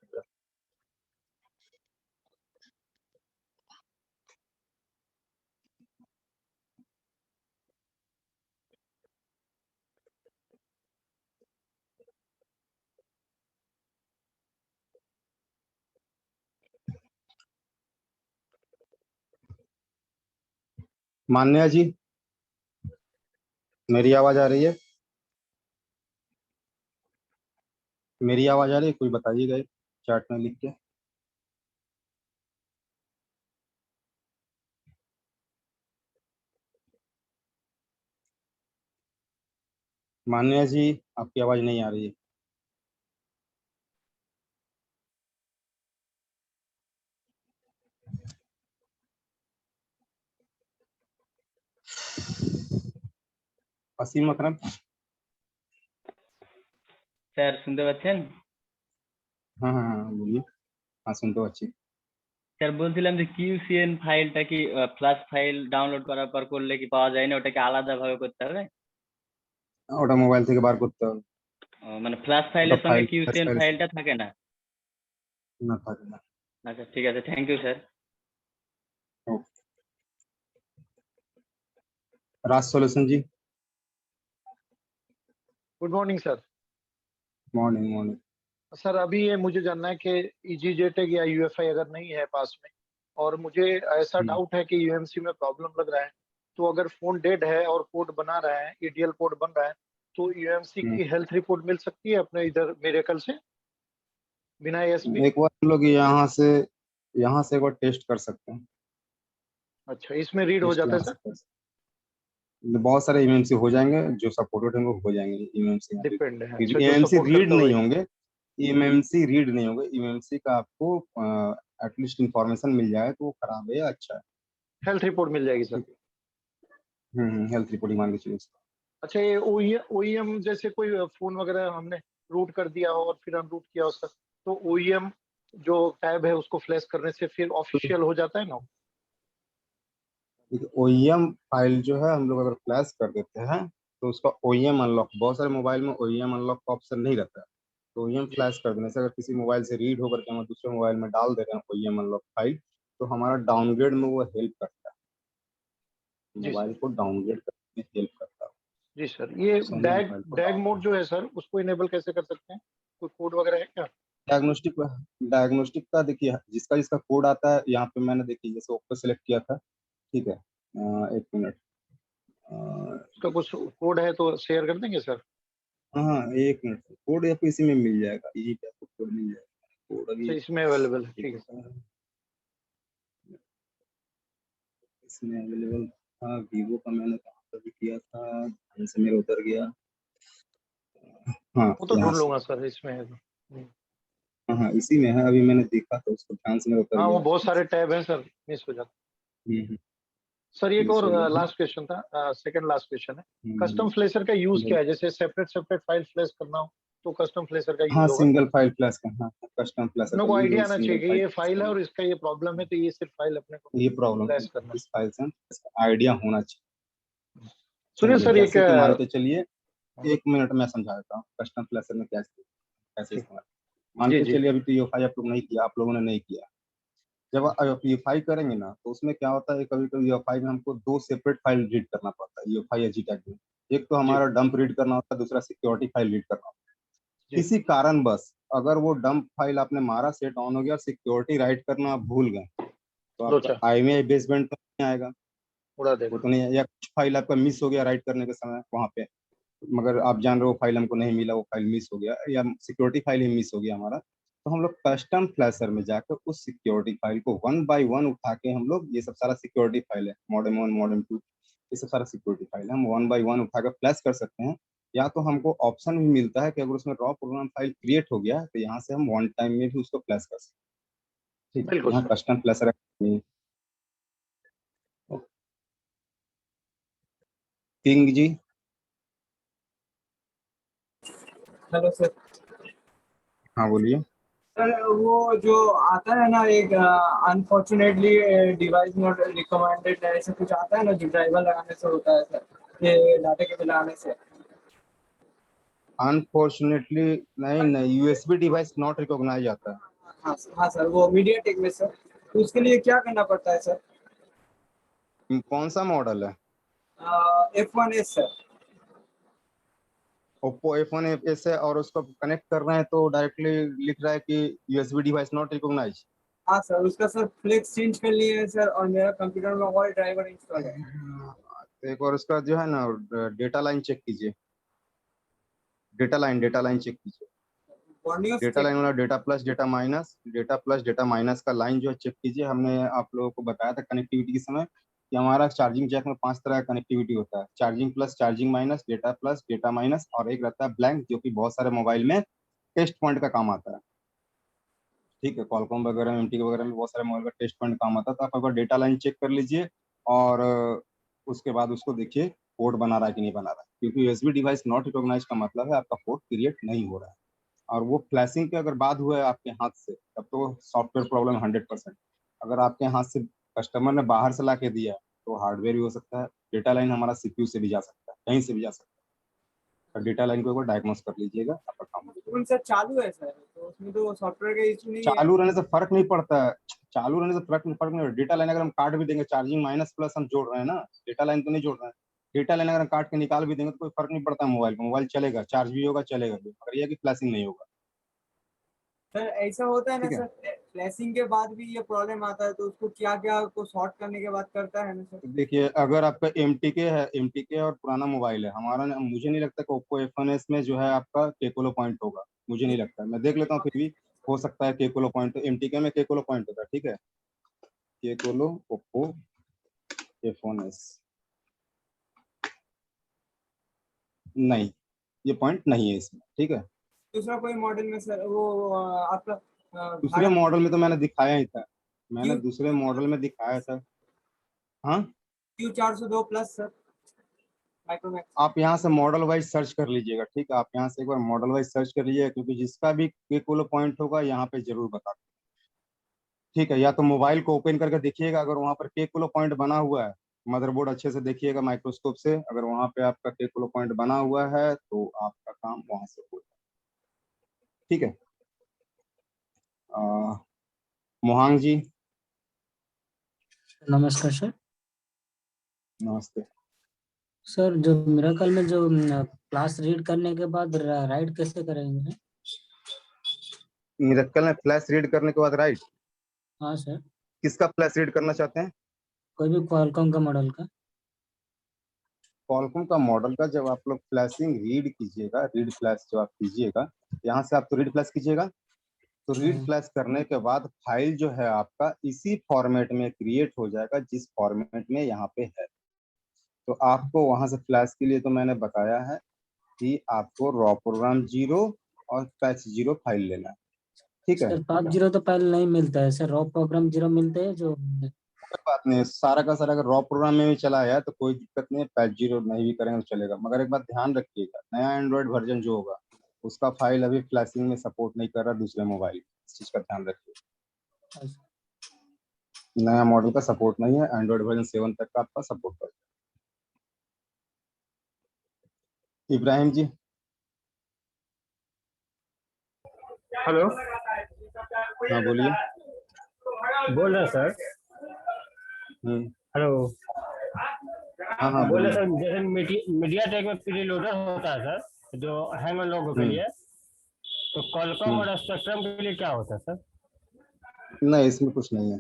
A: मान्या जी, मेरी आवाज आ रही है? मेरी आवाज आ रही है? कोई बताइएगा चैट में लिख के। मान्या जी, आपकी आवाज नहीं आ रही है। असीम अकरम।
C: স্যার শুনতে পাচ্ছেন?
A: हाँ हाँ हाँ, बोलिए। हाँ, सुन तो अच्छी।
C: স্যার বলছিলাম যে কিউসিএন ফাইলটা কি ফ্ল্যাশ ফাইল ডাউনলোড করার পর করলে কি পাওয়া যায় না, ওটাকে আলাদাভাবে করতে হবে?
A: ওটা মোবাইল থেকে বার করতে হবে।
C: মানে ফ্ল্যাশ
A: ওটা
C: ফাইলের সঙ্গে
A: ফাইল ফ্ল্যাশ
C: কিউসিএন
A: ফাইল
C: ফাইলটা থাকে না?
A: না থাকে না।
C: আচ্ছা ঠিক আছে, thank you sir.
A: Okay. Raj solution ji.
D: Good morning sir.
A: Morning morning.
D: Sir अभी ये मुझे जानना है कि ईजीजेटेक या यूएफआई अगर नहीं है पास में, और मुझे ऐसा डाउट है कि यूएमसी में प्रॉब्लम लग रहा है, तो अगर फोन डेड है और पोर्ट बना रहा है, ईडीएल पोर्ट बन रहा है, तो यूएमसी की हेल्थ रिपोर्ट मिल सकती है अपने इधर मेरेकल से बिना एएसपी?
A: एक बार हम लोग यहाँ से एक बार टेस्ट कर सकते हैं।
D: अच्छा, इसमें रीड हो
A: टेस्ट
D: जाता है
A: यहाँ
D: सर?
A: से कर सकते हैं। बहुत सारे इमएमसी हो जाएंगे, जो सपोर्टेड होंगे वो हो जाएंगे इमएमसी।
D: डिपेंड है। अच्छा, जो
A: इमएमसी
D: सपोर्ट
A: रीड
D: करता है
A: नहीं
D: वही।
A: होंगे। इमएमसी रीड नहीं होंगे, इमएमसी का आपको एटलीस्ट इंफॉर्मेशन मिल जाए तो वो खराब है या अच्छा है।
D: हेल्थ रिपोर्ट मिल जाएगी सर?
A: ठीक है। हेल्थ रिपोर्ट ही मान के चलिए।
D: अच्छा, ये ओईएम जैसे कोई फोन वगैरह हमने रूट कर दिया हो और फिर अनरूट किया हो सर, तो ओईएम जो टैब है उसको फ्लैश करने से फिर ऑफिशियल हो जाता है ना?
A: ओईएम फाइल जो है हम लोग अगर फ्लैश कर देते हैं तो उसका ओईएम अनलॉक, बहुत सारे मोबाइल में ओईएम अनलॉक का ऑप्शन नहीं रहता है। तो ओईएम
D: जी
A: फ्लैश कर देने से अगर किसी मोबाइल से रीड होकर के हम दूसरे मोबाइल में डाल दे रहे हैं ओईएम अनलॉक फाइल, तो हमारा डाउनग्रेड में वो हेल्प करता है,
D: जी
A: मोबाइल
D: सर।
A: को डाउनग्रेड करने में हेल्प करता है।
D: जी सर, ये
A: समझे?
D: डैग
A: मोबाइल को
D: डैग
A: डाउन
D: मोड जो है सर, उसको इनेबल कैसे कर सकते हैं? कोई कोड वगैरह है क्या?
A: डायग्नोस्टिक डायग्नोस्टिक का देखिए, जिसका जिसका कोड आता है यहाँ पे, मैंने देखिए जैसे ओप्पो सेलेक्ट किया था। ठीक है, एक मिनट।
D: उसका कुछ कोड है तो शेयर कर देंगे सर?
A: हाँ हाँ, एक मिनट। कोड आपको इसी में मिल जाएगा, यही पे आपको कोड मिल जाएगा। कोड
D: अच्छा,
A: अभी
D: इसमें अवेलेबल है,
A: एक
D: ठीक है सर।
A: इसमें अवेलेबल था। वीवो का मैंने कहाँ पर भी किया था, ध्यान से मेरा उतर गया। हाँ,
D: वो तो
A: यहाँ
D: ढूंढ
A: से।
D: लूंगा सर, इसमें है तो।
A: हाँ हाँ, इसी में है। अभी मैंने देखा तो उसको ध्यान से मेरा उतर
D: हाँ, वो
A: गया।
D: बहुत सारे टैब हैं सर, मिस हो जाता
A: हम्म,
D: है। सर एक
A: मिस
D: और
A: हो गया।
D: लास्ट क्वेश्चन था, सेकंड लास्ट क्वेश्चन है।
A: हम्म,
D: कस्टम फ्लेशर का यूज
A: बोल-
D: क्या है? जैसे सेपरेट सेपरेट फाइल फ्लैश करना हो तो कस्टम फ्लेशर का
A: हाँ,
D: यूज होगा?
A: सिंगल फाइल फ्लैश का, हाँ, कस्टम फ्लैशर
D: अपने
A: का
D: को
A: यूज
D: आइडिया
A: होगा,
D: आना
A: सिंगल
D: चाहिए कि
A: फाइल
D: ये
A: फ्लैश
D: फाइल है
A: करना।
D: और इसका ये प्रॉब्लम है, तो ये सिर्फ फाइल अपने को
A: ये प्रॉब्लम है,
D: फ्लैश करना
A: इस फाइल से इसका आइडिया होना चाहिए।
D: है। सुनिए
A: समझे?
D: सर, एक
A: जैसे कि मान के चलिए, एक मिनट में समझा देता हूँ कस्टम फ्लैशर में कैसे कैसे
D: ठीक।
A: इस्तेमाल। मान
D: जी
A: के
D: जी।
A: चलिए अभी तो ये फाइल आप लोग नहीं किया, आप लोगों ने नहीं किया। जब आप यूएफआई करेंगे ना तो उसमें क्या होता है, कभी कभी यूएफआई में हमको 2 सेपरेट फाइल रीड करना पड़ता है यूएफआई या जीटैग में। एक तो
D: जी
A: हमारा डंप रीड करना होता है, दूसरा सिक्योरिटी फाइल रीड करना होता है।
D: जी।
A: किसी कारणवश अगर वो डंप फाइल आपने मारा, सेट ऑन हो गया और सिक्योरिटी राइट करना आप भूल गए, तो आपका
D: लोचा
A: आईएमईआई बेसबैंड तो नहीं आएगा,
D: उड़ा
A: वो
D: देगा।
A: तो नहीं, या कुछ फाइल आपका मिस हो गया राइट करने के समय वहां पे, मगर आप जान रहे हो फाइल हमको नहीं मिला, वो फाइल मिस हो गया या सिक्योरिटी फाइल ही मिस हो गया हमारा, तो हम लोग कस्टम फ्लैशर में जाकर उस सिक्योरिटी फाइल को वन बाय वन उठा के हम लोग, ये सब सारा सिक्योरिटी फाइल है, मॉडेम 1 मॉडेम 2, ये सब सारा सिक्योरिटी फाइल है, हम वन बाय वन उठा कर फ्लैश कर सकते हैं। या तो हमको ऑप्शन भी मिलता है कि अगर उसमें रॉ प्रोग्राम फाइल क्रिएट हो गया तो यहाँ से हम वन टाइम में भी उसको फ्लैश कर सकते हैं। ठीक है,
D: बिल्कुल
A: यहाँ
D: sir.
A: Custom flasher king ji.
E: Hello sir.
A: हाँ बोलिए।
E: सर वो जो आता है ना एक अनफॉर्चुनेटली डिवाइस नॉट रिकमेंडेड ऐसे कुछ आता है ना जो ड्राइवर लगाने से होता है सर, ये डाटा केबल लगाने से।
A: अनफॉर्चुनेटली नहीं नहीं, यूएसबी डिवाइस नॉट रिकॉग्नाइज आता है।
E: हाँ सर, वो मीडिया टेक में सर, तो उसके लिए क्या करना पड़ता है सर?
A: कौन सा मॉडल है?
E: F1S sir.
A: Oppo F1 S है और उसको कनेक्ट कर रहे हैं तो डायरेक्टली लिख रहा है कि यूएसबी डिवाइस नॉट रिकॉग्नाइज।
E: हाँ सर, उसका सर फ्लेक्स चेंज कर लिए है सर, और मेरा कंप्यूटर में और ड्राइवर इंस्टॉल है।
A: एक और उसका जो है ना डेटा लाइन चेक कीजिए, डेटा लाइन चेक कीजिए।
E: बॉन्डिंग से
A: डेटा
E: चेक।
A: लाइन वाला डेटा प्लस डेटा माइनस का लाइन जो है चेक कीजिए। हमने आप लोगों को बताया था कनेक्टिविटी के समय कि हमारा चार्जिंग जैक में 5 तरह का कनेक्टिविटी होता है, charging plus, charging minus, data plus, data minus, और एक रहता है ब्लैंक जो कि बहुत सारे मोबाइल में टेस्ट पॉइंट का काम आता है। ठीक है, कॉलकॉम वगैरह में, एमटी वगैरह में बहुत सारे मोबाइल का टेस्ट पॉइंट काम आता है, तो आप एक बार डेटा लाइन चेक कर लीजिए और उसके बाद उसको देखिए पोर्ट बना रहा है कि नहीं बना रहा है, क्योंकि यूएसबी डिवाइस नॉट रिकॉग्नाइज का मतलब है आपका पोर्ट क्रिएट नहीं हो रहा है। और वो फ्लैशिंग के अगर बाद हुआ है आपके हाथ से तब तो सॉफ्टवेयर प्रॉब्लम 100%। अगर आपके हाथ से कस्टमर ने बाहर से ला के दिया तो हार्डवेयर भी हो सकता है, डेटा लाइन हमारा सीपीयू से भी जा सकता है, कहीं से भी जा सकता है। डेटा लाइन को एक बार डायग्नोस कर लीजिएगा, आपका काम हो जाएगा।
E: फोन सर चालू है सर, तो उसमें तो सॉफ्टवेयर का इशू नहीं है।
A: चालू रहने से फर्क नहीं पड़ता है, चालू रहने से फर्क नहीं पड़ता। डेटा लाइन अगर हम काट भी देंगे, चार्जिंग माइनस प्लस हम जोड़ रहे हैं ना, डेटा लाइन तो नहीं जोड़ रहे हैं। डेटा लाइन अगर हम काट के निकाल भी देंगे तो कोई फर्क नहीं पड़ता मोबाइल को, मोबाइल चलेगा, चार्ज भी होगा, चलेगा भी, मगर ये है कि फ्लैशिंग नहीं होगा।
E: सर ऐसा होता है ना
A: ठीक है,
E: सर, फ्लैशिंग के बाद भी ये प्रॉब्लम आता है, तो उसको क्या क्या को सॉर्ट करने के बाद करता है ना सर?
A: तो देखिए अगर आपका एमटीके है, एमटीके और पुराना मोबाइल है हमारा, मुझे नहीं लगता कि ओप्पो F1s में जो है आपका केकोलो पॉइंट होगा, मुझे नहीं लगता, मैं देख लेता हूँ फिर भी हो सकता है केकोलो पॉइंट, तो एमटीके में केकोलो पॉइंट होता है। ठीक है, केकोलो ओप्पो F1s, नहीं, ये पॉइंट नहीं है इसमें। ठीक है,
E: दूसरा कोई मॉडल में सर वो आपका
A: दूसरे
E: भारत
A: मॉडल में तो मैंने दिखाया ही था, मैंने
E: क्यू
A: दूसरे मॉडल में दिखाया था। हाँ,
E: Q402 प्लस सर, माइक्रोमैक्स।
A: आप यहाँ से मॉडल वाइज सर्च कर लीजिएगा। ठीक है, आप यहाँ से एक बार मॉडल वाइज सर्च कर लीजिएगा, क्योंकि जिसका भी केकोलो पॉइंट होगा यहाँ पे जरूर बता। ठीक है, या तो मोबाइल को ओपन करके देखिएगा, अगर वहां पर के किलो पॉइंट बना हुआ है, मदरबोर्ड अच्छे से देखिएगा माइक्रोस्कोप से, अगर वहां पे आपका के किलो पॉइंट बना हुआ है तो आपका काम वहां से हो जाए। ठीक है, मोहांग जी।
F: नमस्कार सर।
A: नमस्ते।
F: सर जो मिराकल में जो क्लास रीड करने के बाद राइट कैसे करेंगे?
A: मिरेकल में फ्लैश रीड करने के बाद राइट,
F: हाँ सर,
A: किसका फ्लैश रीड करना चाहते हैं?
F: कोई भी क्वालकॉम का मॉडल का।
A: कॉलकॉम का मॉडल का जब आप लोग फ्लैशिंग रीड कीजिएगा, रीड फ्लैश जब आप कीजिएगा, यहाँ से आप तो रीड फ्लैश कीजिएगा, तो रीड फ्लैश करने के बाद फाइल जो है आपका इसी फॉर्मेट में क्रिएट हो जाएगा जिस फॉर्मेट में यहाँ पे है। तो आपको वहां से फ्लैश के लिए तो मैंने बताया है कि आपको रॉ प्रोग्राम 0 और पैच 0 फाइल लेना है। ठीक है,
F: सर 5.0 तो पहले नहीं मिलता है सर, रॉ प्रोग्राम 0 मिलते हैं जो।
A: कोई बात नहीं, सारा का सारा अगर रॉ प्रोग्राम में भी चला है तो कोई दिक्कत नहीं है, पैच 0 नहीं भी करेंगे तो चलेगा। मगर एक बात ध्यान रखिएगा, नया एंड्रॉइड वर्जन जो होगा उसका फाइल अभी फ्लैशिंग में सपोर्ट नहीं कर रहा दूसरे मोबाइल, इस चीज का ध्यान रखिए। नया मॉडल का सपोर्ट नहीं है, एंड्रॉइड वर्जन 7 तक का आपका सपोर्ट कर। इब्राहिम जी।
G: हेलो।
A: हाँ बोलिए।
G: बोल रहे हैं सर।
A: हम्म,
G: हेलो।
A: हाँ हाँ
G: बोल रहे
A: बोलिए।
G: सर, जैसे मीडिया टेक में प्री लोडर होता है सर, जो हैंग लोगों के लिए, तो कॉलकॉम
A: हम्म,
G: और स्पेक्ट्रम के लिए क्या होता है सर?
A: नहीं इसमें कुछ नहीं है,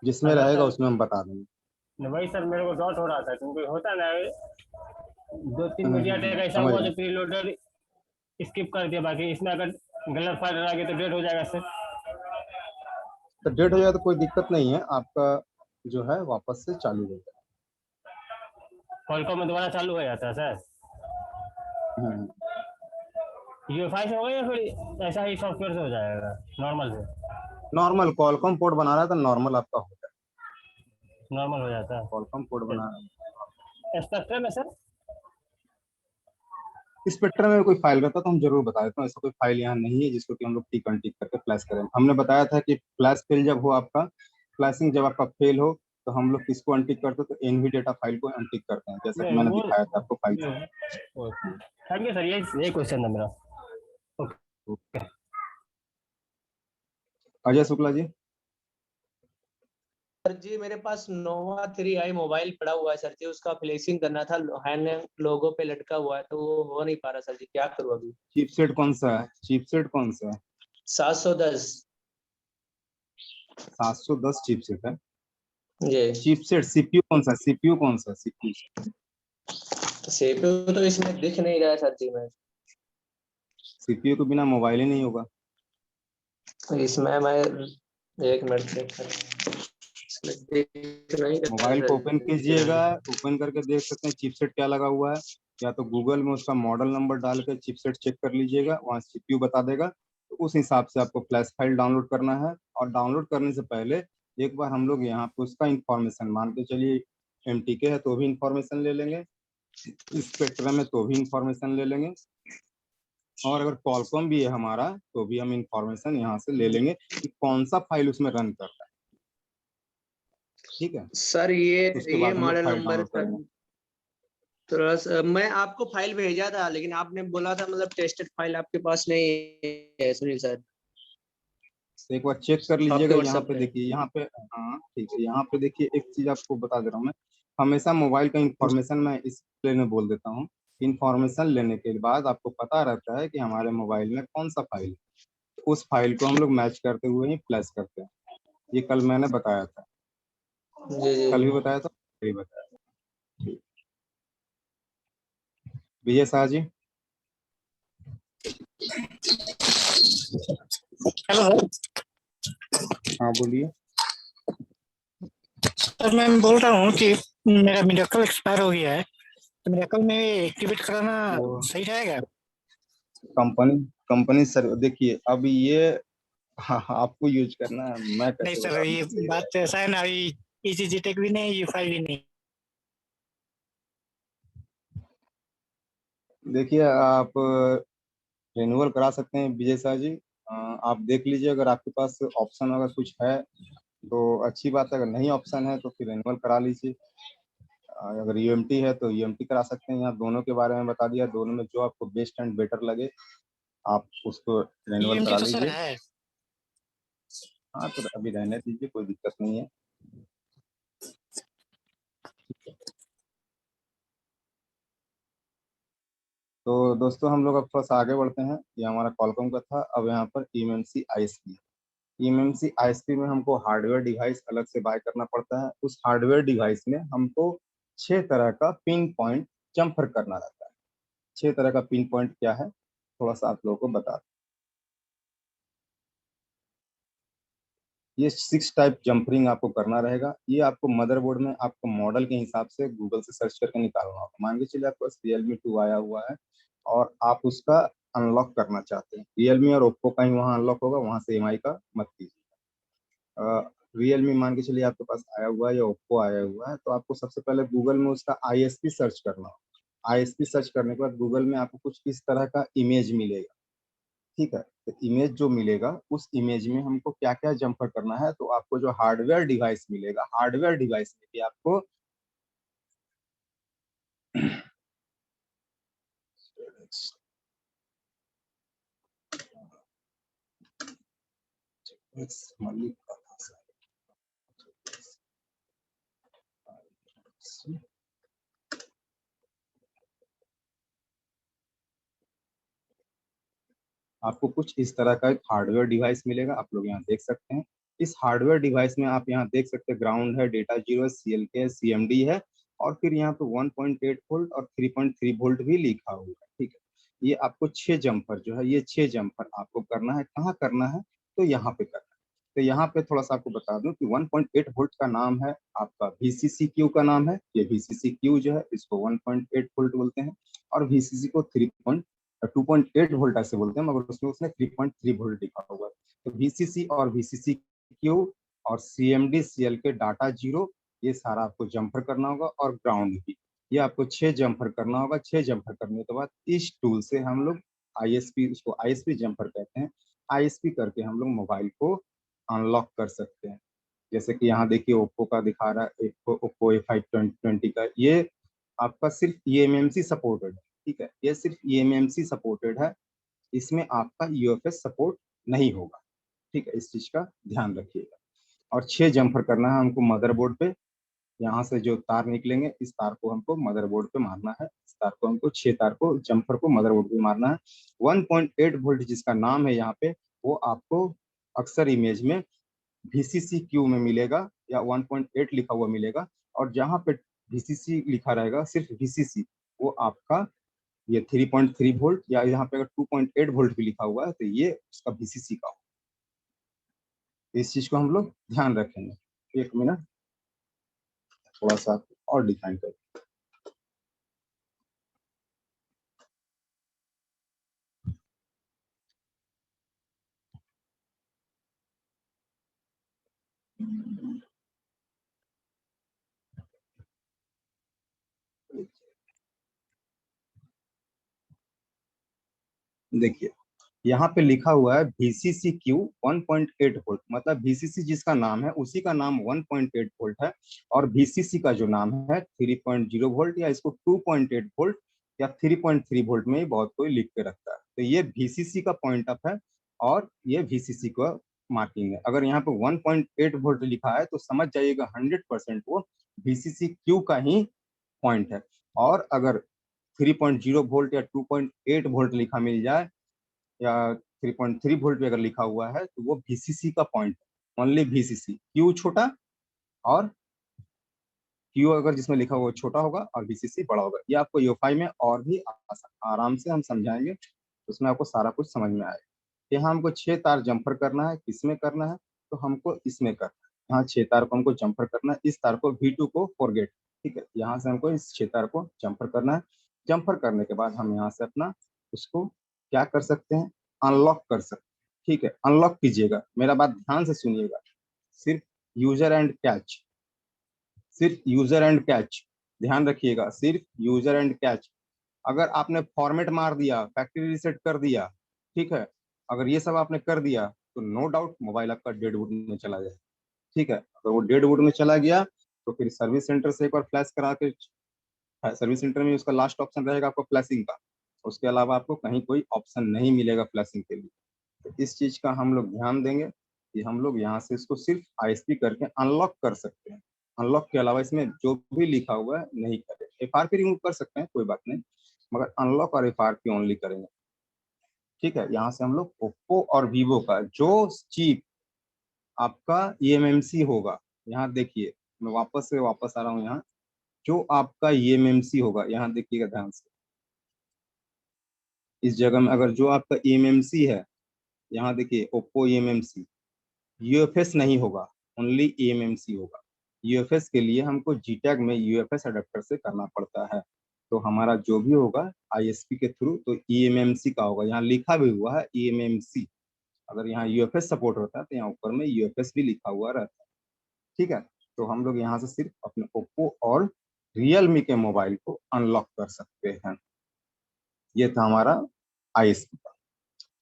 A: जिसमें
G: अच्छा
A: रहेगा
G: सर,
A: उसमें हम बता देंगे।
G: वही सर मेरे को डाउट हो रहा था, क्योंकि होता है ना, दो तीन मीडिया टेक ऐसा
A: समझ
G: हुआ
A: रहे
G: जो
A: हैं।
G: प्री लोडर स्किप कर दिया, बाकी इसमें अगर गलत फाइल आ गई तो डेट हो जाएगा सर।
A: तो डेट हो जाए तो कोई दिक्कत नहीं है, आपका जो है वापस से चालू हो जाए।
G: कॉलकॉम में दोबारा चालू हो जाता है सर?
A: हम्म,
G: यूएफआई से होगा या फिर ऐसा ही सॉफ्टवेयर से हो जाएगा, नॉर्मल से?
A: नॉर्मल कॉलकॉम पोर्ट बना रहा है तो नॉर्मल आपका हो जाए।
G: नॉर्मल हो जाता
A: कॉलकॉम पोर्ट बना
G: है। स्पेक्ट्रम में सर?
A: स्पेक्ट्रम में कोई फाइल रहता तो हम जरूर बता देते हैं, ऐसा कोई फाइल यहाँ नहीं है जिसको कि हम लोग टिक अनटिक करके फ्लैश करें। हमने बताया था कि फ्लैश फेल जब हो आपका, फ्लैशिंग जब आपका फेल हो, तो हम लोग किसको अनटिक करते हैं, तो एनवी डेटा फाइल को अनटिक करते हैं, जैसा कि
G: नहीं
A: मैंने
G: वो
A: दिखाया था आपको फाइल से।
G: थैंक यू सर, यही क्वेश्चन था मेरा। ओके।
A: अजय शुक्ला जी।
H: सर जी मेरे पास नोवा 3i मोबाइल पड़ा हुआ है सर जी, उसका फ्लेशिंग करना था, हैंड लोगो पे लटका हुआ है तो वो हो नहीं पा रहा सर जी, क्या करूँ अभी?
A: चिपसेट कौन सा है, चिपसेट कौन सा है?
H: 710
A: 710 चिपसेट है।
H: जी।
A: चिपसेट सीपीयू कौन सा, सीपीयू कौन सा, सीपीयू?
H: सीपीयू तो इसमें दिख नहीं रहा है सर जी मैं,
A: सीपीयू के बिना मोबाइल ही नहीं होगा।
H: इसमें मैं एक मिनट चेक कर, इसमें दिख नहीं रहा है
A: मोबाइल को
H: सर
A: ओपन कीजिएगा,
H: जी।
A: ओपन करके देख सकते हैं चिपसेट क्या लगा हुआ है, या तो गूगल में उसका मॉडल नंबर डाल के चिपसेट चेक कर लीजिएगा, वहाँ सीपीयू बता देगा। तो उस हिसाब से आपको फ्लैश फाइल डाउनलोड करना है, और डाउनलोड करने से पहले एक बार हम लोग यहाँ पे उसका इंफॉर्मेशन मान के चलिए, एमटीके है तो भी इंफॉर्मेशन ले लेंगे, स्पेक्ट्रम है तो भी इंफॉर्मेशन ले लेंगे, और अगर कॉलकॉम भी है हमारा तो भी हम इंफॉर्मेशन यहाँ से ले लेंगे कि कौन सा फाइल उसमें रन कर रहा है। ठीक है,
H: सर ये
A: उसके
H: ये
A: बाद हम लोग
H: model
A: file
H: number
A: download
H: sir,
A: करेंगे।
H: थोड़ा सा मैं आपको फाइल भेजा था लेकिन आपने बोला था मतलब टेस्टेड फाइल आपके पास नहीं है सुनील सर,
A: तो एक बार चेक कर
H: आपके
A: लीजिएगा, यहाँ
H: व्हाट्सएप
A: पे
H: पे।
A: देखिए, यहाँ पे, हाँ ठीक है, यहाँ पे देखिए एक चीज आपको बता दे रहा हूँ मैं, हमेशा मोबाइल का इंफॉर्मेशन मैं इस प्ले में बोल देता हूँ। इंफॉर्मेशन लेने के बाद आपको पता रहता है कि हमारे मोबाइल में कौन सा फाइल है, तो उस फाइल को हम लोग मैच करते हुए ही फ्लैश करते हैं। ये कल मैंने बताया था,
H: जी जी।
A: कल भी बताया था, भी बताया था। ठीक। विजय शाह जी।
I: हेलो
A: हाँ बोलिए।
I: सर, मैं बोल रहा हूँ कि मेरा मिरेकल एक्सपायर हो गया है, तो मिरेकल में एक्टिवेट कराना
A: वो
I: सही रहेगा?
A: कंपनी कंपनी सर देखिए, अब ये हाँ, हाँ, आपको यूज करना है, मैं
I: नहीं
A: कैसे
I: सर,
A: बता दूं
I: ये
A: कि सही
I: बात तो
A: रहेगा।
I: ऐसा है ना, अभी ईजी टेक भी नहीं, यूफाई भी नहीं।
A: देखिए आप रिन्यूअल करा सकते हैं विजय शाह जी। आप देख लीजिए, अगर आपके पास ऑप्शन अगर कुछ है तो अच्छी बात है, अगर नहीं ऑप्शन है तो फिर रिन्यूअल करा लीजिए। अगर यूएमटी है तो यूएमटी करा सकते हैं, यहाँ दोनों के बारे में बता दिया, दोनों में जो आपको बेस्ट एंड बेटर लगे आप उसको रिन्यूअल
I: ईएमटी
A: करा
I: तो सर
A: लीजिए।
I: है।
A: हाँ तो अभी रहने दीजिए, कोई दिक्कत नहीं है। तो दोस्तों हम लोग अब थोड़ा सा आगे बढ़ते हैं, ये हमारा कॉलकॉम का था, अब यहाँ पर ईएमसी आईएसपी। ईएमसी आईएसपी में हमको हार्डवेयर डिवाइस अलग से बाय करना पड़ता है, उस हार्डवेयर डिवाइस में हमको 6 तरह का पिन पॉइंट जम्फर करना रहता है। 6 तरह का पिन पॉइंट क्या है, थोड़ा सा आप लोगों को बता। ये 6 टाइप जंपरिंग आपको करना रहेगा, ये आपको मदरबोर्ड में आपको मॉडल के हिसाब से गूगल से सर्च करके निकालना होगा। मान के चलिए आपके पास Realme 2 आया हुआ है और आप उसका अनलॉक करना चाहते हैं, Realme और Oppo का ही वहाँ अनलॉक होगा, वहाँ से EMI का मत कीजिए। Realme मान के चलिए आपके पास आया हुआ है या Oppo आया हुआ है, तो आपको सबसे पहले गूगल में उसका ISP सर्च करना होगा। ISP सर्च करने के बाद गूगल में आपको कुछ इस तरह का इमेज मिलेगा। ठीक है, तो इमेज जो मिलेगा उस इमेज में हमको क्या क्या जम्पर करना है, तो आपको जो हार्डवेयर डिवाइस मिलेगा, हार्डवेयर डिवाइस में भी आपको आपको कुछ इस तरह का एक हार्डवेयर डिवाइस मिलेगा, आप लोग यहाँ देख सकते हैं। इस हार्डवेयर डिवाइस में आप यहाँ देख सकते हैं ग्राउंड है, डेटा जीरो है, CLK है, CMD है, और फिर यहाँ पे 1.8 वोल्ट और 3.3 वोल्ट भी लिखा हुआ है। ठीक है, ये आपको 6 जम्पर जो है, ये 6 जम्पर आपको करना है। कहाँ करना है? तो यहाँ पे करना है। तो यहाँ पे थोड़ा सा आपको बता दूं कि 1.8 वोल्ट का नाम है आपका VCCQ का नाम है। ये VCCQ जो है इसको 1.8 वोल्ट बोलते हैं, और VCC को 2.8 वोल्ट ऐसे बोलते हैं, मगर उसमें उसने 3.3 वोल्ट लिखा हुआ है। तो VCC और VCCQ और CMD CLK डाटा जीरो, ये सारा आपको जम्पर करना होगा, और ग्राउंड भी। ये आपको 6 जम्पर करना होगा। 6 जम्पर करने के बाद इस टूल से हम लोग ISP, उसको ISP जम्पर कहते हैं, ISP करके हम लोग मोबाइल को अनलॉक कर सकते हैं। जैसे कि यहाँ देखिए ओप्पो का दिखा रहा है, ओप्पो A5 20 का, ये आपका सिर्फ eMMC सपोर्टेड है। ठीक है, ये सिर्फ eMMC सपोर्टेड है, इसमें आपका UFS सपोर्ट नहीं होगा। ठीक है, इस चीज का ध्यान रखिएगा। और 6 जम्पर करना है हमको मदरबोर्ड पे। यहाँ से जो तार निकलेंगे, इस तार को हमको मदरबोर्ड पे मारना है। इस तार को हमको 6 तार को जम्पर को मदरबोर्ड पे मारना है। 1.8 वोल्ट जिसका नाम है यहाँ पे, वो आपको अक्सर इमेज में VCCQ में मिलेगा, या 1.8 लिखा हुआ मिलेगा। और जहाँ पे VCC लिखा रहेगा, सिर्फ VCC, वो आपका ये 3.3 वोल्ट, या यहाँ पे अगर 2.8 वोल्ट भी लिखा हुआ है तो ये उसका VCC का हो। इस चीज को हम लोग ध्यान रखेंगे। 1 मिनट, थोड़ा सा और डिफाइन करें। देखिए यहाँ पे लिखा हुआ है VCCQ 1.8 वोल्ट, मतलब VCC जिसका नाम है उसी का नाम 1.8 वोल्ट है, और VCC का जो नाम है 3.0 वोल्ट, या इसको 2.8 वोल्ट या 3.3 वोल्ट में ही बहुत कोई लिख के रखता है। तो ये VCC का पॉइंट अप है, और ये VCC का मार्किंग है। अगर यहाँ पे 1.8 वोल्ट लिखा है तो समझ जाइएगा 100% वो VCCQ का ही पॉइंट है। और अगर 3.0 वोल्ट या 2.8 वोल्ट लिखा मिल जाए, या 3.3 वोल्ट भी अगर लिखा हुआ है, तो वो VCC का पॉइंट है, ओनली VCC। Q छोटा, और Q अगर जिसमें लिखा हुआ छोटा होगा और VCC बड़ा होगा। ये आपको UFI में और भी आराम से हम समझाएंगे, उसमें आपको सारा कुछ समझ में आएगा। यहाँ हमको 6 तार जम्पर करना है। किसमें करना है? तो हमको इसमें करना है। यहाँ 6 तार को हमको जम्पर करना है। इस तार को V2 को फॉरगेट, ठीक है, यहाँ से हमको इस 6 तार को जम्पर करना है। जम्पर करने के बाद हम यहाँ से अपना उसको क्या कर सकते हैं? अनलॉक कर सकते हैं। ठीक है, अनलॉक कीजिएगा, मेरा बात ध्यान से सुनिएगा। सिर्फ यूजर एंड कैच, सिर्फ यूजर एंड कैच, ध्यान रखिएगा, सिर्फ यूजर एंड कैच। अगर आपने फॉर्मेट मार दिया, फैक्ट्री रीसेट कर दिया, ठीक है, अगर ये सब आपने कर दिया, तो नो डाउट मोबाइल आपका डेड वुड में चला जाए। ठीक है, अगर वो डेड वुड में चला गया तो फिर सर्विस सेंटर से एक बार फ्लैश करा के, सर्विस सेंटर में उसका लास्ट ऑप्शन रहेगा आपको फ्लैशिंग का, उसके अलावा आपको कहीं कोई ऑप्शन नहीं मिलेगा फ्लैशिंग के लिए। तो इस चीज का हम लोग ध्यान देंगे कि हम लोग यहाँ से इसको सिर्फ ISP करके अनलॉक कर सकते हैं। अनलॉक के अलावा इसमें जो भी लिखा हुआ है नहीं करें। FRP रिमूव कर सकते हैं, कोई बात नहीं, मगर अनलॉक और FRP ओनली करेंगे। ठीक है, यहाँ से हम लोग ओप्पो और वीवो का जो चीप आपका eMMC होगा, यहाँ देखिए, मैं वापस आ रहा हूँ। यहाँ जो आपका eMMC होगा, यहाँ देखिएगा ध्यान से, इस जगह में अगर जो आपका eMMC है, यहाँ देखिए ओप्पो eMMC, UFS नहीं होगा, ओनली eMMC होगा। UFS के लिए हमको GTAG में UFS अडेप्टर से करना पड़ता है। तो हमारा जो भी होगा ISP के थ्रू, तो eMMC का होगा। यहाँ लिखा भी हुआ है eMMC। अगर यहाँ UFS सपोर्ट होता है तो यहाँ ऊपर में UFS भी लिखा हुआ रहता है। ठीक है, तो हम लोग यहाँ से सिर्फ अपने ओप्पो और रियलमी के मोबाइल को अनलॉक कर सकते हैं। ये था हमारा ISP का।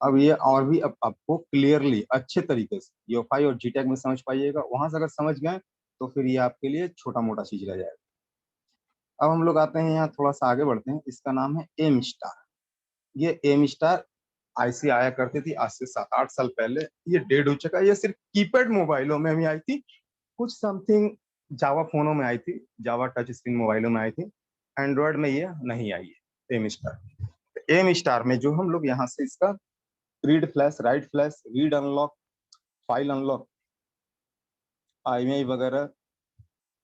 A: अब ये और भी अब आपको क्लियरली अच्छे तरीके से UFI और GTAG में समझ पाइएगा। वहां से अगर समझ गए तो फिर ये आपके लिए छोटा मोटा चीज रह जाएगा। अब हम लोग आते हैं यहाँ, थोड़ा सा आगे बढ़ते हैं। इसका नाम है एम स्टार। ये एम स्टार IC आया करती थी आज से 7-8 साल पहले। ये डेड हो चुका है। ये सिर्फ कीपैड मोबाइलों में भी आई थी, कुछ समथिंग जावा फोनों में आई थी, जावा टच स्क्रीन मोबाइलों में आई थी, एंड्रॉयड में ये नहीं आई है एम स्टार। एम स्टार में जो हम लोग यहाँ से इसका read flash, right flash, read unlock, file unlock, IMEI वगैरह,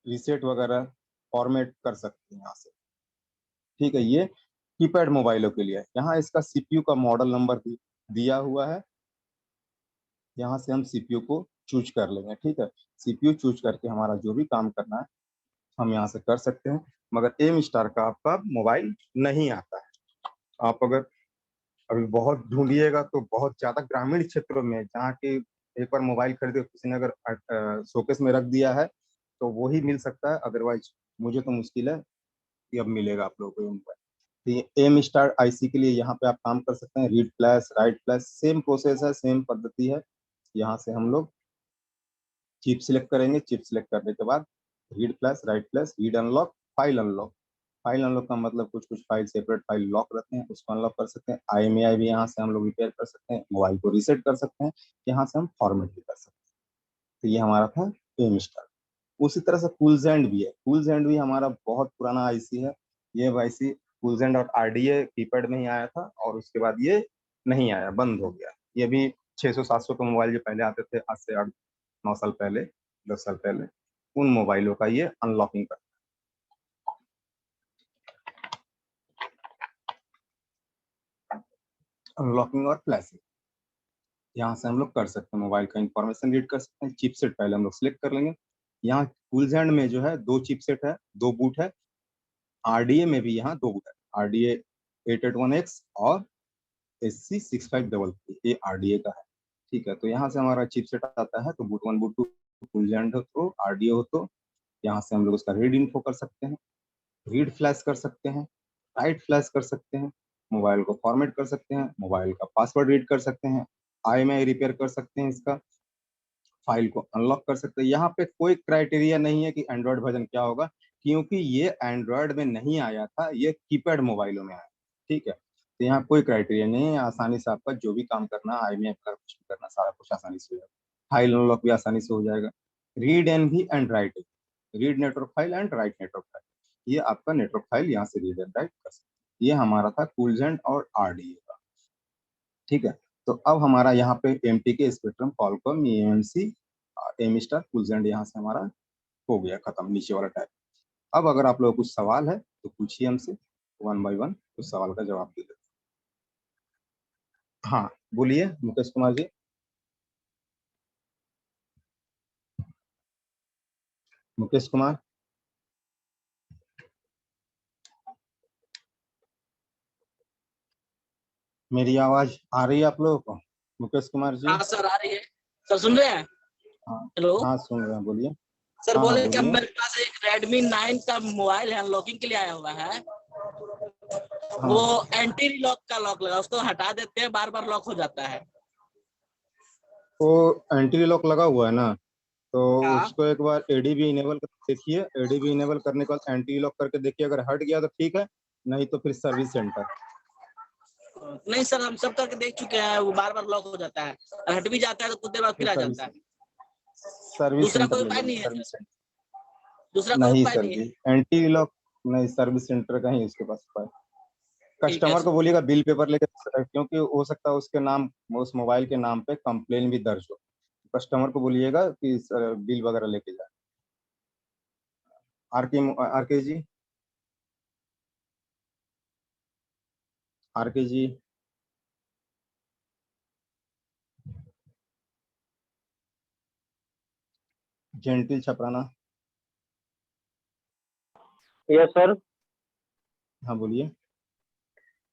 A: रीसेट वगैरह फॉर्मेट कर सकते हैं यहाँ से। ठीक है, ये कीपैड मोबाइलों के लिए है। यहाँ इसका CPU का मॉडल नंबर दिया हुआ है, यहाँ से हम CPU को चूज कर लेंगे। ठीक है, CPU चूज करके हमारा जो भी काम करना है हम यहाँ से कर सकते हैं, मगर एम स्टार का आपका मोबाइल नहीं आता है। आप अगर अभी बहुत ढूंढिएगा तो बहुत ज्यादा ग्रामीण क्षेत्रों में, जहाँ के एक बार मोबाइल खरीदे किसी ने अगर शोकेस में रख दिया है तो वो ही मिल सकता है, अदरवाइज मुझे तो मुश्किल है कि अब मिलेगा आप लोगों को ये मोबाइल। तो ये एम स्टार IC के लिए यहाँ पे आप काम कर सकते हैं। Read flash, right flash, same process है, सेम पद्धति है। यहाँ से हम लोग चिप सिलेक्ट करेंगे, चिप सिलेक्ट करने के बाद read flash, right flash, read unlock, file unlock. File unlock का मतलब कुछ फाइल सेपरेट फाइल लॉक रहते हैं, उसको अनलॉक कर सकते हैं। IMEI भी यहाँ से हम लोग रिपेयर कर सकते हैं, मोबाइल को रीसेट कर सकते हैं, यहाँ से हम फॉर्मेट भी कर सकते हैं। तो ये हमारा था एम स्टार। उसी तरह से कूलजेंड भी है। कूलजेंड भी हमारा बहुत पुराना IC है। ये IC कूलजेंड और RDA कीपैड में ही आया था, और उसके बाद ये नहीं आया, बंद हो गया। ये भी 600-700 के मोबाइल जो पहले आते थे, आज से 8-9 साल पहले, 10 साल पहले, उन मोबाइलों का ये अनलॉकिंग करता है, अनलॉकिंग और फ्लैशिंग यहाँ से हम लोग कर सकते हैं। मोबाइल का इंफॉर्मेशन रीड कर सकते हैं। चिपसेट पहले हम लोग सिलेक्ट कर लेंगे। यहाँ कूलजेंड में जो है 2 चिपसेट है, 2 बूट है। RDA में भी यहाँ 2 बूट है, RDA 881X और SC6533, ये RDA का है। ठीक है, तो यहाँ से हमारा चिपसेट आता है, तो बूट 1, बूट 2, कूलजेंड हो तो, RDA हो तो यहाँ से हम लोग उसका रीड इन्फो कर सकते हैं, रीड फ्लैश कर सकते हैं, राइट फ्लैश कर सकते हैं, मोबाइल को फॉर्मेट कर सकते हैं, मोबाइल का पासवर्ड रीड कर सकते हैं, IMEI रिपेयर कर सकते हैं, इसका फाइल को अनलॉक कर सकते हैं। यहाँ पे कोई क्राइटेरिया नहीं है कि एंड्रॉयड वर्जन क्या होगा, क्योंकि ये एंड्रॉयड में नहीं आया था, ये कीपैड मोबाइलों में आया। ठीक है, तो यहाँ कोई क्राइटेरिया नहीं है, आसानी से आपका जो भी काम करना, IMEI का कुछ भी करना, सारा कुछ आसानी से हो जाएगा। फाइल अनलॉक भी आसानी से हो जाएगा। रीड एंड भी and right, read network file and right network file, ये आपका नेटवर्क फाइल यहाँ से रीड एंड राइट कर सकते हैं। ये हमारा था कूलजेंड और RDA का। ठीक है, तो अब हमारा यहाँ पे MTK, spectrum, Qualcomm, EMC, M star, कूलजेंड यहाँ से हमारा हो गया खत्म, नीचे वाला टाइप। अब अगर आप लोगों को कुछ सवाल है तो पूछिए हमसे, 1 बाय 1 उस सवाल का जवाब दे देते। हाँ बोलिए मुकेश कुमार जी। मुकेश कुमार, मेरी आवाज आ रही है आप लोगों को? मुकेश कुमार जी।
J: हाँ सर आ रही है। सर सुन रहे हैं?
A: हाँ
J: हेलो
A: हाँ, सुन रहे हैं, बोलिए।
J: सर।
A: हाँ
J: बोले कि
A: बोलिए।
J: मेरे पास एक Redmi 9 का मोबाइल है, अनलॉकिंग के लिए आया हुआ है।
A: हाँ।
J: वो एंटी लॉक का लॉक लगा, उसको हटा देते हैं, बार बार लॉक हो जाता है।
A: तो एंटी लॉक लगा हुआ है ना, तो
J: हाँ।
A: उसको एक बार ADB इनेबल करके देखिए। ADB इनेबल करने के बाद एंटी लॉक करके देखिए, अगर हट गया तो ठीक है, नहीं तो फिर सर्विस सेंटर।
J: नहीं सर, हम सब करके देख चुके हैं, वो बार बार लॉक हो जाता है, हट भी जाता है तो कुछ देर बाद फिर आ जाता है।
A: सर्विस
J: दूसरा
A: सेंटर
J: कोई
A: ले
J: उपाय
A: जाइए,
J: नहीं है?
A: Service centre.
J: दूसरा कोई
A: नहीं
J: उपाय
A: सर
J: नहीं है?
A: जी, एंटी लॉक नहीं, सर्विस सेंटर का ही उसके पास उपाय।
J: ठीक है
A: कस्टमर
J: सर।
A: को बोलिएगा बिल पेपर लेके, क्योंकि हो सकता है उसके नाम, उस मोबाइल के नाम पे कंप्लेन भी दर्ज हो। कस्टमर को बोलिएगा कि बिल वगैरह लेके जाए। R K ji, RK ji, जेंटिल छपराना।
K: Yes sir.
A: हाँ बोलिए।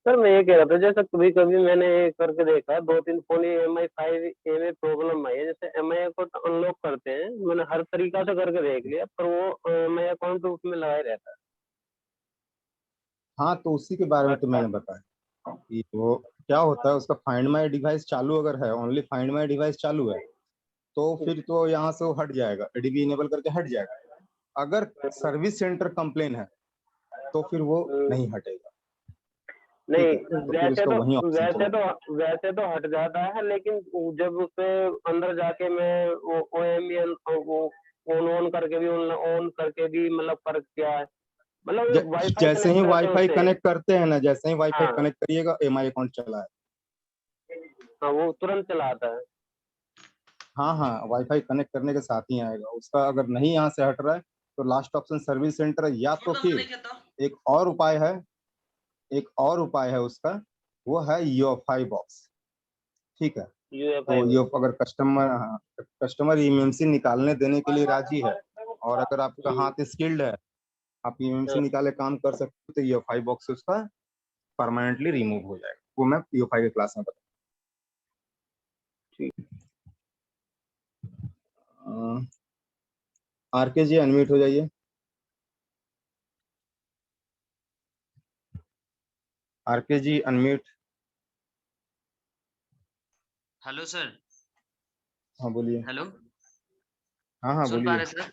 K: सर मैं ये कह रहा था, जैसे कभी कभी मैंने करके देखा, 2-3 फोन ये MI5A में प्रॉब्लम आई है। जैसे MI अकाउंट अनलॉक करते हैं, मैंने हर तरीका से करके देख लिया, पर वो MI अकाउंट तो उसमें लगा ही रहता है।
A: हाँ, तो उसी के बारे में तो मैंने बताया कि वो क्या होता है, उसका फाइंड माई डिवाइस चालू अगर है, ओनली फाइंड माई डिवाइस चालू है, तो फिर तो यहाँ से वो हट जाएगा, ADB इनेबल करके हट जाएगा। अगर सर्विस सेंटर कंप्लेन है तो फिर वो नहीं हटेगा।
K: नहीं,
A: तो फिर उसका वही ऑप्शन चलेगा।
K: वैसे तो हट जाता है, लेकिन जब उससे अंदर जाके मैं वो OME ऑन ऑन करके भी ऑन करके भी मतलब फर्क क्या है? मतलब वाईफाई
A: जैसे ही
K: कनेक्ट करते हैं
A: वाईफाई
K: उससे।
A: कनेक्ट करते हैं ना, जैसे ही वाईफाई
K: हाँ
A: कनेक्ट करिएगा एमआई अकाउंट चला है।
K: हाँ, वो तुरंत चला आता है।
A: हाँ हाँ, वाईफाई कनेक्ट करने के साथ ही आएगा उसका। अगर नहीं यहाँ से हट रहा है तो लास्ट ऑप्शन सर्विस सेंटर है, या तो फिर एक और उपाय है, एक और उपाय है उसका, वो है यूएफआई बॉक्स। ठीक है,
K: यूएफआई
A: तो ये अगर कस्टमर ईएमसी निकालने देने के लिए राजी है और अगर आपका हाथ स्किल्ड है, आप ईएमसी निकाले काम कर सकते हो, तो यूएफआई बॉक्स उसका परमानेंटली रिमूव हो जाएगा। वो मैं यूएफआई के क्लास में बताऊँ। आरके जी अनम्यूट हो जाइए। आरके जी अनम्यूट।
L: Hello sir.
A: हाँ बोलिए।
L: हेलो,
A: हाँ हाँ
L: सुन पा
A: बोलिए।
L: रहे सर?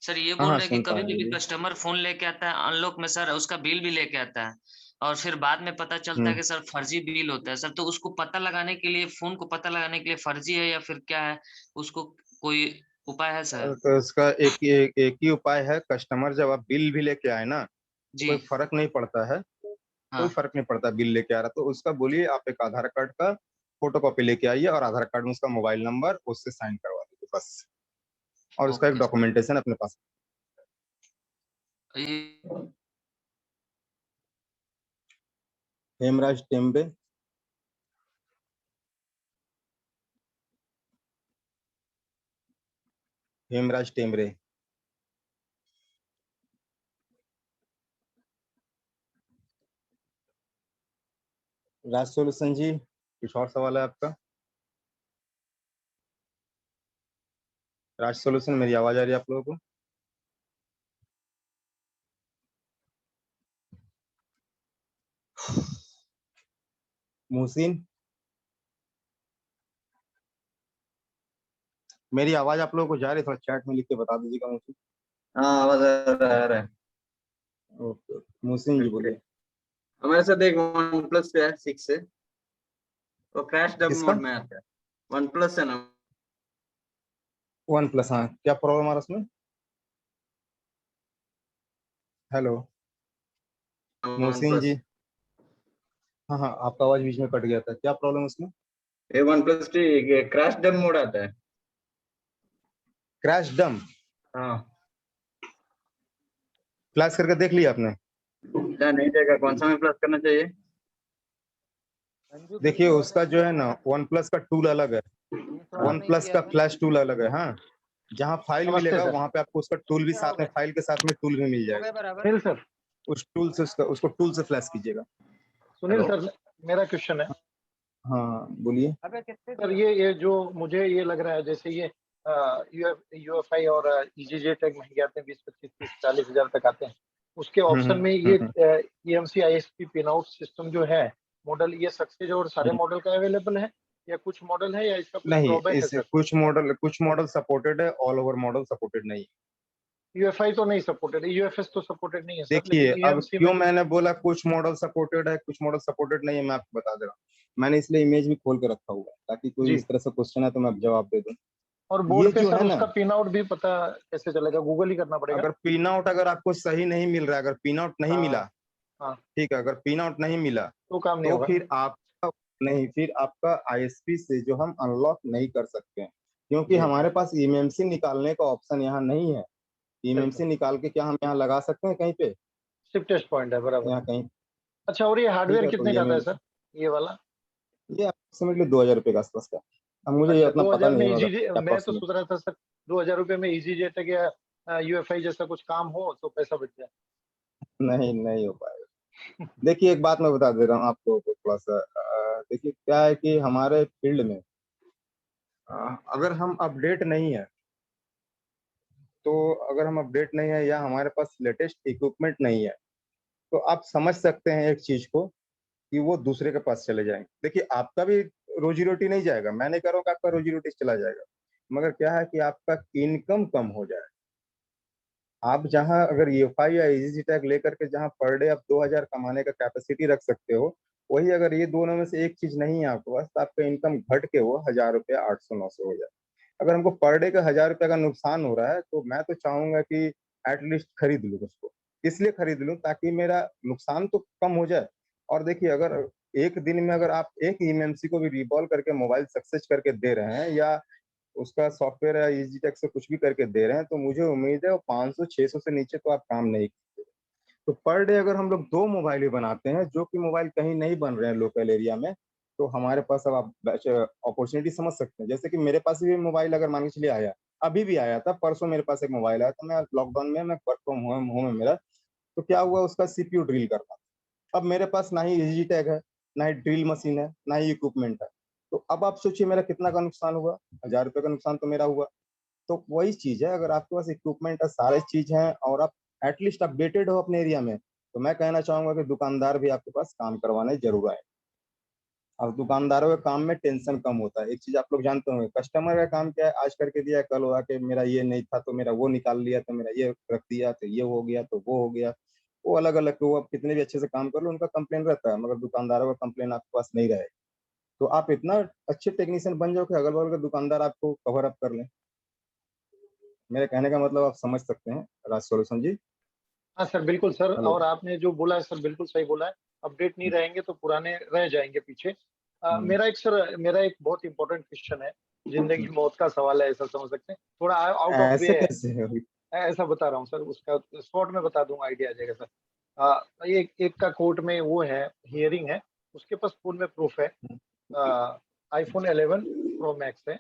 L: सर ये
A: हाँ
L: बोल
A: हाँ
L: रहे हैं कि
A: सुन पा
L: कभी
A: रहे हैं,
L: कभी
A: बोलिए।
L: कस्टमर फोन लेके आता है अनलॉक में सर, उसका बिल भी लेके आता है और फिर बाद में पता चलता है कि सर फर्जी बिल होता है सर। तो उसको पता लगाने के लिए, फोन को पता लगाने के लिए फर्जी है या फिर क्या है, उसको कोई उपाय है सर?
A: तो इसका एक ही उपाय है। कस्टमर जब आप बिल भी लेके आए ना, तो
L: जी
A: कोई फर्क नहीं पड़ता है, कोई
L: हाँ।
A: फर्क नहीं पड़ता बिल लेके आ रहा, तो उसका बोलिए आप एक आधार कार्ड का फोटो कॉपी लेके आइए और आधार कार्ड में उसका मोबाइल नंबर उससे साइन करवा दीजिए बस, और उसका एक
L: ओके सर।
A: डॉक्यूमेंटेशन अपने पास।
L: ये
A: हेमराज टेम्बे। हेमराज टेमरे। राज सोल्यूशन जी, कुछ और सवाल है आपका? राज सोल्यूशन, मेरी आवाज आ रही है आप लोगों को? मुहसिन, मेरी आवाज आप लोगों को जा रही है? थोड़ा चैट में लिख के बता दीजिएगा मुझे।
M: हाँ आवाज आ रहा है।
A: ओके, मुहसिन जी बोलिए।
M: हमारे साथ एक वन प्लस है 6 से, वो क्रैश डब
A: किसका?
M: मोड में आता है। वन प्लस है ना।
A: वन प्लस, हाँ, क्या प्रॉब्लम आ रहा है उसमें? हेलो
M: वन
A: मोहसिन जी।
M: प्लस,
A: हाँ हाँ, आपका आवाज बीच में कट गया था, क्या प्रॉब्लम है उसमें?
M: ये one plus crash dub mode आता है।
A: क्रैश डम
M: हाँ,
A: फ्लैश करके देख लिया आपने?
M: क्या नहीं देखा, कौन सा में प्लस करना चाहिए?
A: देखिए उसका जो है ना, वन प्लस का टूल अलग है, वन प्लस का फ्लैश टूल अलग है। हाँ, जहाँ फाइल
D: नमस्ते
A: मिलेगा
D: सर।
A: वहां पे आपको उसका टूल भी साथ में, फाइल के साथ में टूल भी मिल जाएगा।
D: सुनील सर,
A: उस टूल से उसको टूल से फ्लैश कीजिएगा।
D: सुनील सर, मेरा क्वेश्चन है
A: हाँ बोलिए।
D: सर। ये जो मुझे ये लग रहा है जैसे ये यूएफआई और ईजीजे टैग महंगे आते हैं, 20, 25, 30, 40 हजार तक आते हैं। उसके ऑप्शन में ये EMC ISP pin out system जो है मॉडल, ये सक्सेस और सारे मॉडल का अवेलेबल है या कुछ मॉडल है, या इसका कुछ
A: नहीं,
D: ड्रॉबैक है
A: इसे
D: सर?
A: कुछ मॉडल सपोर्टेड है, ऑल ओवर मॉडल सपोर्टेड नहीं।
D: यूएफआई तो नहीं सपोर्टेड है, यूएफएस तो सपोर्टेड नहीं है सर,
A: देखिए,
D: लेकिन
A: अब
D: ईएमसी में।
A: क्यों मैंने बोला कुछ मॉडल सपोर्टेड है कुछ मॉडल सपोर्टेड नहीं है, मैं आपको बता दे रहा हूँ। मैंने इसलिए इमेज भी खोल के रखा हुआ है ताकि कोई
D: जी,
A: इस तरह से क्वेश्चन है तो मैं जवाब दे दूं।
D: और बोर्ड
A: ये
D: पे
A: जो
D: सर
A: है ना,
D: उसका पिन आउट भी पता कैसे चलेगा? गूगल ही करना पड़ेगा?
A: अगर पिन आउट अगर आपको सही नहीं मिल रहा है, अगर पिन आउट नहीं मिला,
D: हाँ हाँ,
A: ठीक है, अगर पिन आउट नहीं मिला
D: तो काम नहीं
A: तो
D: होगा।
A: फिर आपका नहीं, फिर आपका आईएसपी से जो हम अनलॉक नहीं कर सकते हैं, क्योंकि
D: जी,
A: हमारे पास ईएमएमसी निकालने का ऑप्शन यहाँ नहीं है।
D: सही है।
A: ईएमएमसी निकाल के क्या हम यहाँ लगा सकते हैं कहीं पे?
D: सिर्फ टेस्ट पॉइंट है, बराबर।
A: यहाँ कहीं।
D: अच्छा, और ये
A: ठीक
D: हार्डवेयर
A: है, तो
D: कितने का आता है सर, ये वाला?
A: ये अप्रोक्सीमेटली 2000 रुपये के आसपास का। अब मुझे ये
D: अच्छा,
A: उतना पता
D: 2000 में
A: नहीं
D: इजी,
A: होगा
D: मैं तो
A: अप्रोक्सीमेट।
D: सोच रहा था सर 2000 रुपये में इजी जेट या यूएफआई जैसा कुछ काम हो तो पैसा बच जाए।
A: नहीं, नहीं हो पाएगा। देखिए एक बात मैं बता दे रहा हूँ आपको थोड़ा सा। देखिए क्या है कि हमारे फील्ड में अगर हम अपडेट नहीं है, तो अगर हम अपडेट नहीं है या हमारे पास लेटेस्ट इक्विपमेंट नहीं है, तो आप समझ सकते हैं एक चीज को कि वो दूसरे के पास चले जाएंगे। देखिए आपका भी रोजी रोटी नहीं जाएगा, मैं नहीं कह रहा हूँ कि आपका रोजी रोटी चला जाएगा, मगर क्या है कि आपका इनकम कम हो जाए। आप जहां अगर ईएफआई या इजी टैग लेकर के जहां पर डे आप 2000 कमाने का कैपेसिटी रख सकते हो, वही अगर ये दोनों में से एक चीज नहीं है आपके पास, तो आपका इनकम घट के वो 1000 रुपया 800 900 हो जाए। अगर हमको पर डे का 1000 रुपये का नुकसान हो रहा है तो मैं तो चाहूंगा कि एटलीस्ट खरीद लूँ उसको। इसलिए खरीद लूँ ताकि मेरा नुकसान तो कम हो जाए। और देखिए, अगर एक दिन में अगर आप एक ईएमसी को भी रिवॉल्व करके मोबाइल सक्सेस करके दे रहे हैं, या उसका सॉफ्टवेयर या ईजीटेक से कुछ भी करके दे रहे हैं, तो मुझे उम्मीद है वो 500-600 से नीचे तो आप काम नहीं कीजिए। तो पर डे अगर हम लोग 2 मोबाइल ही बनाते हैं, जो कि मोबाइल कहीं नहीं बन रहे हैं लोकल एरिया में, तो हमारे पास अब आप अपॉर्चुनिटी समझ सकते हैं। जैसे कि मेरे पास भी मोबाइल अगर मान के चलिए आया, अभी भी आया था, परसों मेरे पास एक मोबाइल आया था, मैं लॉकडाउन में मैं वर्क फ्रॉम होम होम है मेरा, तो क्या हुआ उसका सीपीयू ड्रिल करना था। अब मेरे पास ना ही ईजीटेक है, ना ही ड्रिल मशीन है, ना ही इक्विपमेंट है। तो अब आप सोचिए मेरा कितना का नुकसान हुआ, 1000 रुपये का नुकसान तो मेरा हुआ। तो वही चीज़ है, अगर आपके पास इक्विपमेंट है, सारी चीज़ है और आप एटलीस्ट अपडेटेड हो अपने एरिया में, तो मैं कहना चाहूँगा कि दुकानदार भी आपके पास काम करवाने ज़रूर आए। अब दुकानदारों के काम में टेंशन कम होता है। एक चीज़ आप लोग जानते होंगे, कस्टमर का काम क्या है, आज करके दिया, कल हुआ कि मेरा ये नहीं था तो मेरा वो निकाल लिया, तो मेरा ये रख दिया, तो ये हो गया, तो वो हो गया। वो अलग-अलग, वो आप कितने भी अच्छे से काम कर लो, उनका कंप्लेन रहता है, मगर दुकानदारों का कंप्लेन आपके पास नहीं रहेगा। तो आप इतना अच्छे टेक्नीशियन बन जाओ कि अगल-बगल के दुकानदार आपको कवर अप कर लें। मेरे कहने का मतलब आप समझ सकते हैं, राज सॉल्यूशन जी।
D: हाँ सर, बिल्कुल सर।
A: हेलो।
D: और आपने जो बोला है सर, बिल्कुल सही बोला है। अपडेट नहीं रहेंगे तो पुराने रह जाएंगे पीछे। मेरा एक बहुत इंपॉर्टेंट क्वेश्चन है, जिंदगी मौत का सवाल है, ऐसा समझ सकते हैं। थोड़ा आउट ऑफ
A: ऐसे
D: वे है,
A: कैसे है?
D: ऐसा बता रहा हूँ सर। उसका शॉर्ट में बता दूंगा, आइडिया आ जाएगा सर। एक एक का कोर्ट में वो है, हियरिंग है, उसके पास फोन में प्रूफ है, आईफोन 11 प्रो मैक्स है।